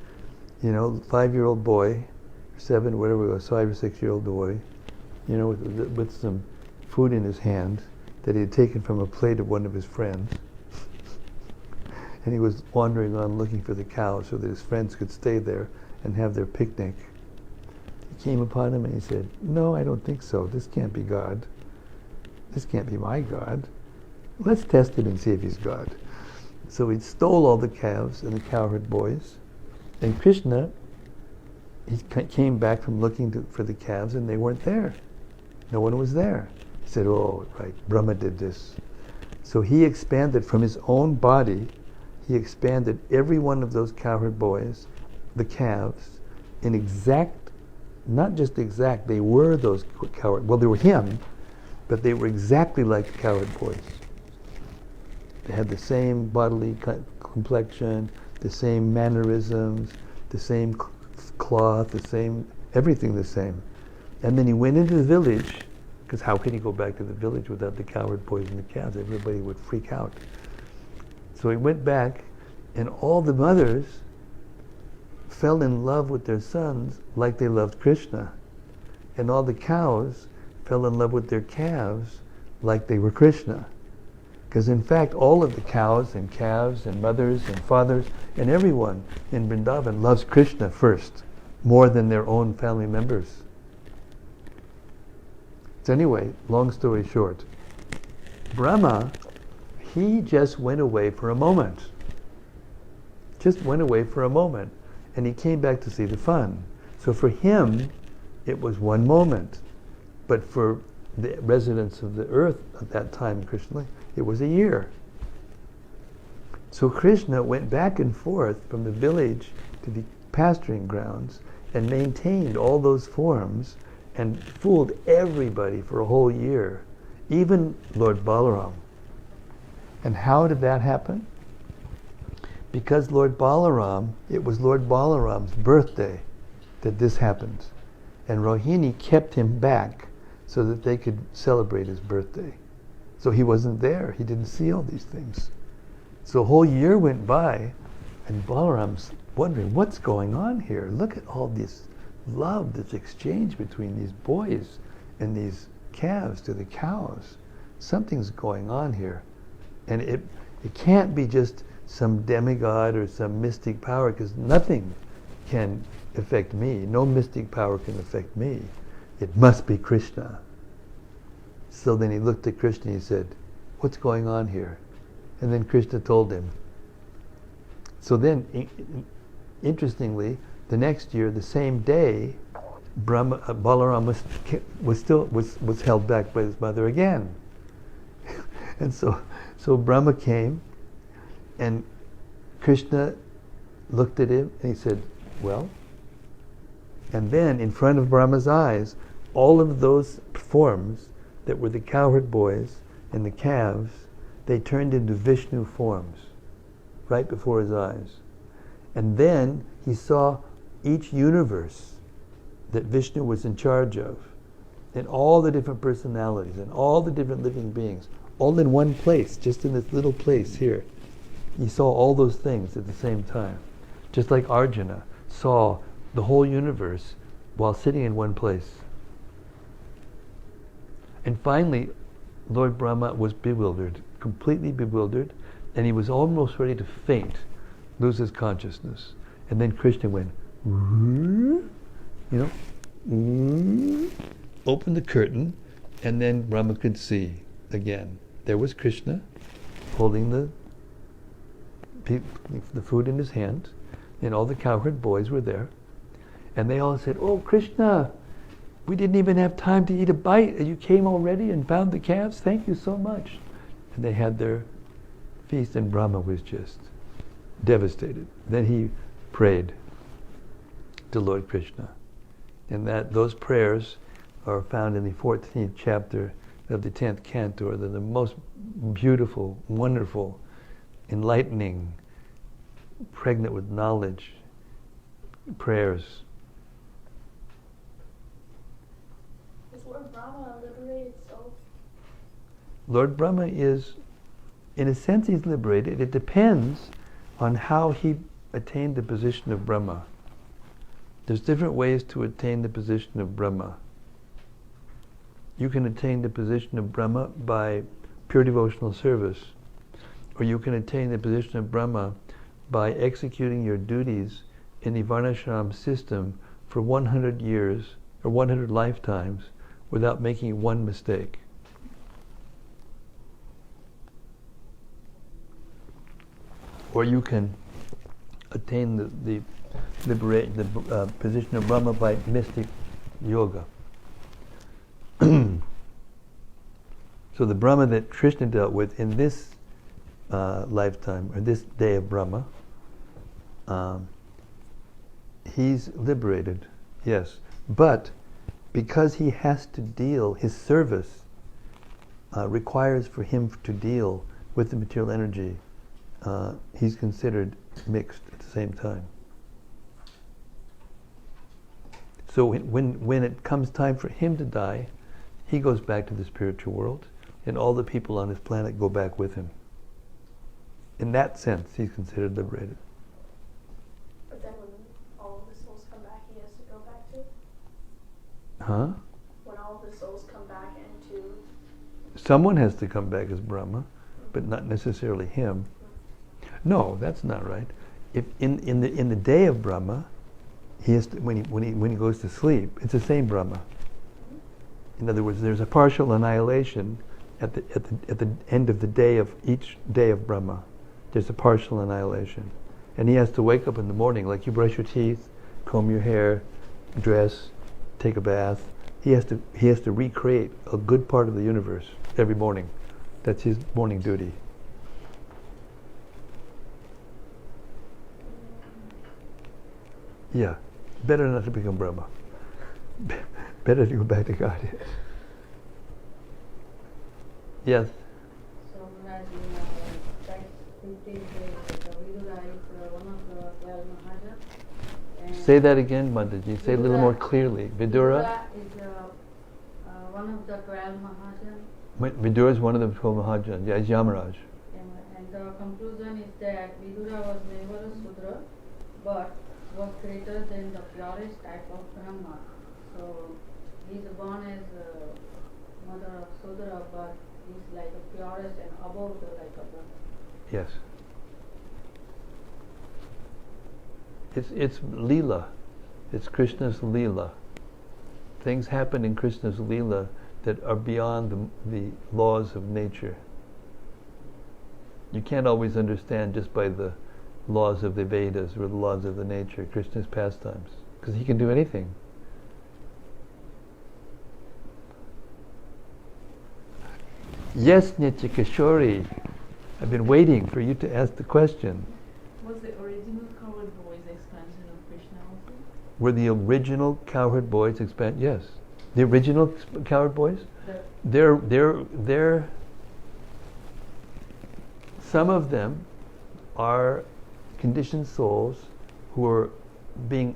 5-year-old boy, 7, whatever it was, 5 or 6-year-old boy, with some food in his hand that he had taken from a plate of one of his friends. And he was wandering on looking for the cows so that his friends could stay there and have their picnic. He came upon him and he said, "No, I don't think so. This can't be God. This can't be my God. Let's test him and see if he's God." So he stole all the calves and the cowherd boys. And Krishna, he came back from looking for the calves and they weren't there. No one was there. He said, "Oh, right, Brahma did this." So he expanded from his own body. He expanded every one of those cowherd boys, the calves, in exact, not just exact, they were those cowherd, well, they were him, but they were exactly like the cowherd boys. They had the same bodily complexion, the same mannerisms, the same cloth, the same, everything the same. And then he went into the village, because how could he go back to the village without the cowherd boys and the calves? Everybody would freak out. So he went back, and all the mothers fell in love with their sons like they loved Krishna. And all the cows fell in love with their calves like they were Krishna. Because in fact, all of the cows and calves and mothers and fathers and everyone in Vrindavan loves Krishna first, more than their own family members. So anyway, long story short, Brahma, he just went away for a moment. Just went away for a moment. And he came back to see the fun. So for him, it was one moment. But for the residents of the earth at that time, Krishna, it was a year. So Krishna went back and forth from the village to the pasturing grounds and maintained all those forms and fooled everybody for a whole year, even Lord Balaram. And how did that happen? Because it was Lord Balaram's birthday that this happened. And Rohini kept him back so that they could celebrate his birthday. So he wasn't there. He didn't see all these things. So a whole year went by, and Balaram's wondering, what's going on here? Look at all this love that's exchanged between these boys and these calves to the cows. Something's going on here. And it can't be just some demigod or some mystic power, because nothing can affect me. No mystic power can affect me. It must be Krishna. So then he looked at Krishna and he said, what's going on here? And then Krishna told him. So then, interestingly, the next year, the same day, Balaram was held back by his mother again. And so Brahma came, and Krishna looked at him and he said, well, and then in front of Brahma's eyes, all of those forms that were the cowherd boys and the calves, they turned into Vishnu forms right before his eyes. And then he saw each universe that Vishnu was in charge of, and all the different personalities and all the different living beings, all in one place, just in this little place here. He saw all those things at the same time. Just like Arjuna saw the whole universe while sitting in one place. And finally, Lord Brahma was bewildered, completely bewildered, and he was almost ready to faint, lose his consciousness. And then Krishna went, opened the curtain, and then Brahma could see again. There was Krishna holding the food in his hand, and all the cowherd boys were there. And they all said, oh, Krishna, we didn't even have time to eat a bite, and you came already and found the calves? Thank you so much. And they had their feast, and Brahma was just devastated. Then he prayed to Lord Krishna. And those prayers are found in the 14th chapter of the 10th canto. They're the most beautiful, wonderful, enlightening, pregnant with knowledge prayers. Is Lord Brahma a liberated soul? Lord Brahma is, in a sense, he's liberated. It depends on how he attained the position of Brahma. There's different ways to attain the position of Brahma. You can attain the position of Brahma by pure devotional service, or you can attain the position of Brahma by executing your duties in the Varnashram system for 100 years or 100 lifetimes without making one mistake. Or you can attain the position of Brahma by mystic yoga. So the Brahma that Krishna dealt with in this lifetime, or this day of Brahma, he's liberated, yes. But because he has to deal, his service requires for him to deal with the material energy, he's considered mixed at the same time. So when it comes time for him to die, he goes back to the spiritual world, and all the people on his planet go back with him. In that sense, he's considered liberated. But then when all of the souls come back, he has to go back to? Huh? When all of the souls come back into... Someone has to come back as Brahma, but not necessarily him. No, that's not right. If in the day of Brahma, he has to, when he goes to sleep, it's the same Brahma. In other words, there's a partial annihilation at the end of the day of each day of Brahma. There's a partial annihilation, and he has to wake up in the morning, like you brush your teeth, comb your hair, dress, take a bath. He has to recreate a good part of the universe every morning. That's his morning duty. Yeah, better not to become Brahma. better to go back to Godhead. Yes. So, Maharaj, in text 15 says that Vidura is one of the 12 Mahajans. Say that again, Mataji. Say it a little more clearly. Vidura? Vidura is one of the 12 Mahajans. Vidura is one of the 12 Mahajans. Yeah, it's Yamaraj. And the conclusion is that Vidura was never a Sudra, but was greater than the purest type of Brahma. So he's born as a mother of Sudra, but he's like the purest and above the like of Brahma. Yes. It's Leela. It's Krishna's Leela. Things happen in Krishna's Leela that are beyond the laws of nature. You can't always understand just by the laws of the Vedas or the laws of the nature, Krishna's pastimes, because he can do anything. Yes, Nitya Kishori, I've been waiting for you to ask the question. Was the original Cowherd Boys expansion of Krishna also? Were the original Cowherd Boys Yes. The original Cowherd Boys? They're some of them are conditioned souls who are being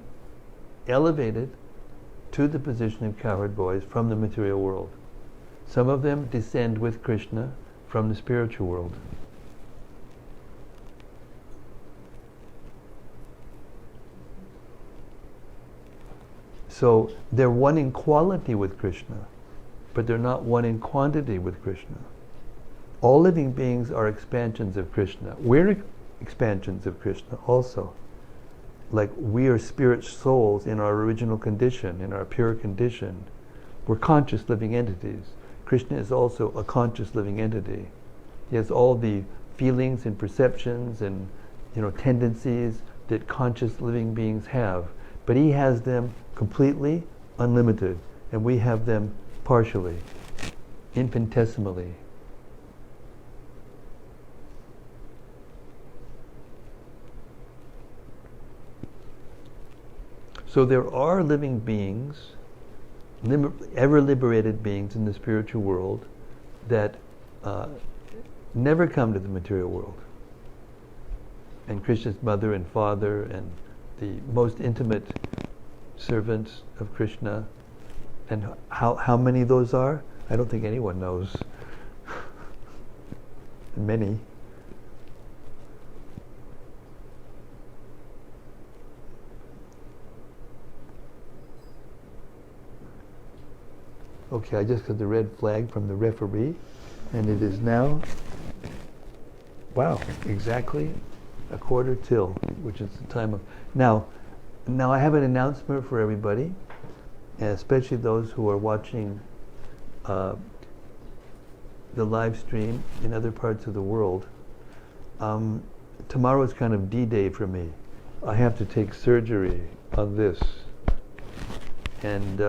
elevated to the position of Cowherd Boys from the material world. Some of them descend with Krishna from the spiritual world. So they're one in quality with Krishna, but they're not one in quantity with Krishna. All living beings are expansions of Krishna. We're expansions of Krishna also. Like we are spirit souls in our original condition, in our pure condition. We're conscious living entities. Krishna is also a conscious living entity. He has all the feelings and perceptions and tendencies that conscious living beings have. But he has them completely unlimited, and we have them partially, infinitesimally. So there are living beings, ever liberated beings in the spiritual world that never come to the material world. And Krishna's mother and father and the most intimate servants of Krishna. And how many those are? I don't think anyone knows. Many. Okay, I just got the red flag from the referee, and it is now, wow, exactly a quarter till, which is the time of, now I have an announcement for everybody, especially those who are watching the live stream in other parts of the world. Tomorrow is kind of D-Day for me. I have to take surgery on this, and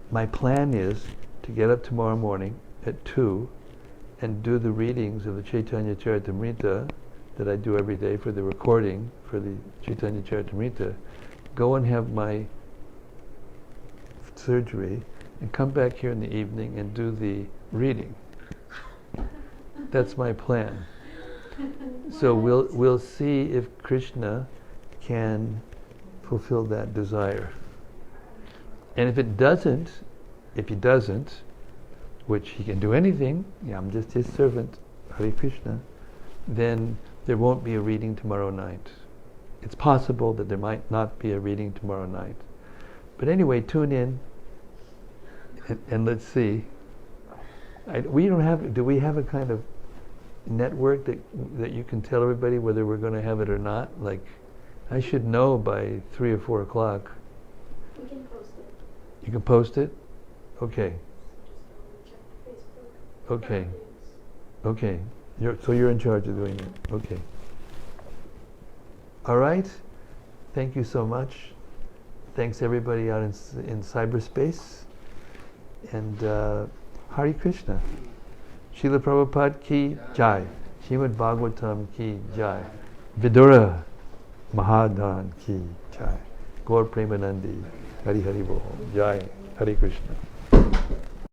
my plan is to get up tomorrow morning at 2 and do the readings of the Chaitanya Charitamrita that I do every day for the recording for the Chaitanya Charitamrita, go and have my surgery and come back here in the evening and do the reading. That's my plan. So we'll see if Krishna can fulfill that desire. And if he doesn't, which he can do anything, I'm just his servant, Hare Krishna, then there won't be a reading tomorrow night. It's possible that there might not be a reading tomorrow night. But anyway, tune in and let's see. Do we have a kind of network that you can tell everybody whether we're going to have it or not? Like, I should know by 3 or 4 o'clock. We can post it. You can post it? Okay. Check Facebook. Okay. Okay. So you're in charge of doing it. Okay. All right. Thank you so much. Thanks everybody out in cyberspace. And Hare Krishna. Srila Prabhupada ki jai. Srimad-Bhagavatam ki jai. Vidura Mahadan ki jai. Gaur Premanandi. Hari Hari Bol. Jai. Hare Krishna.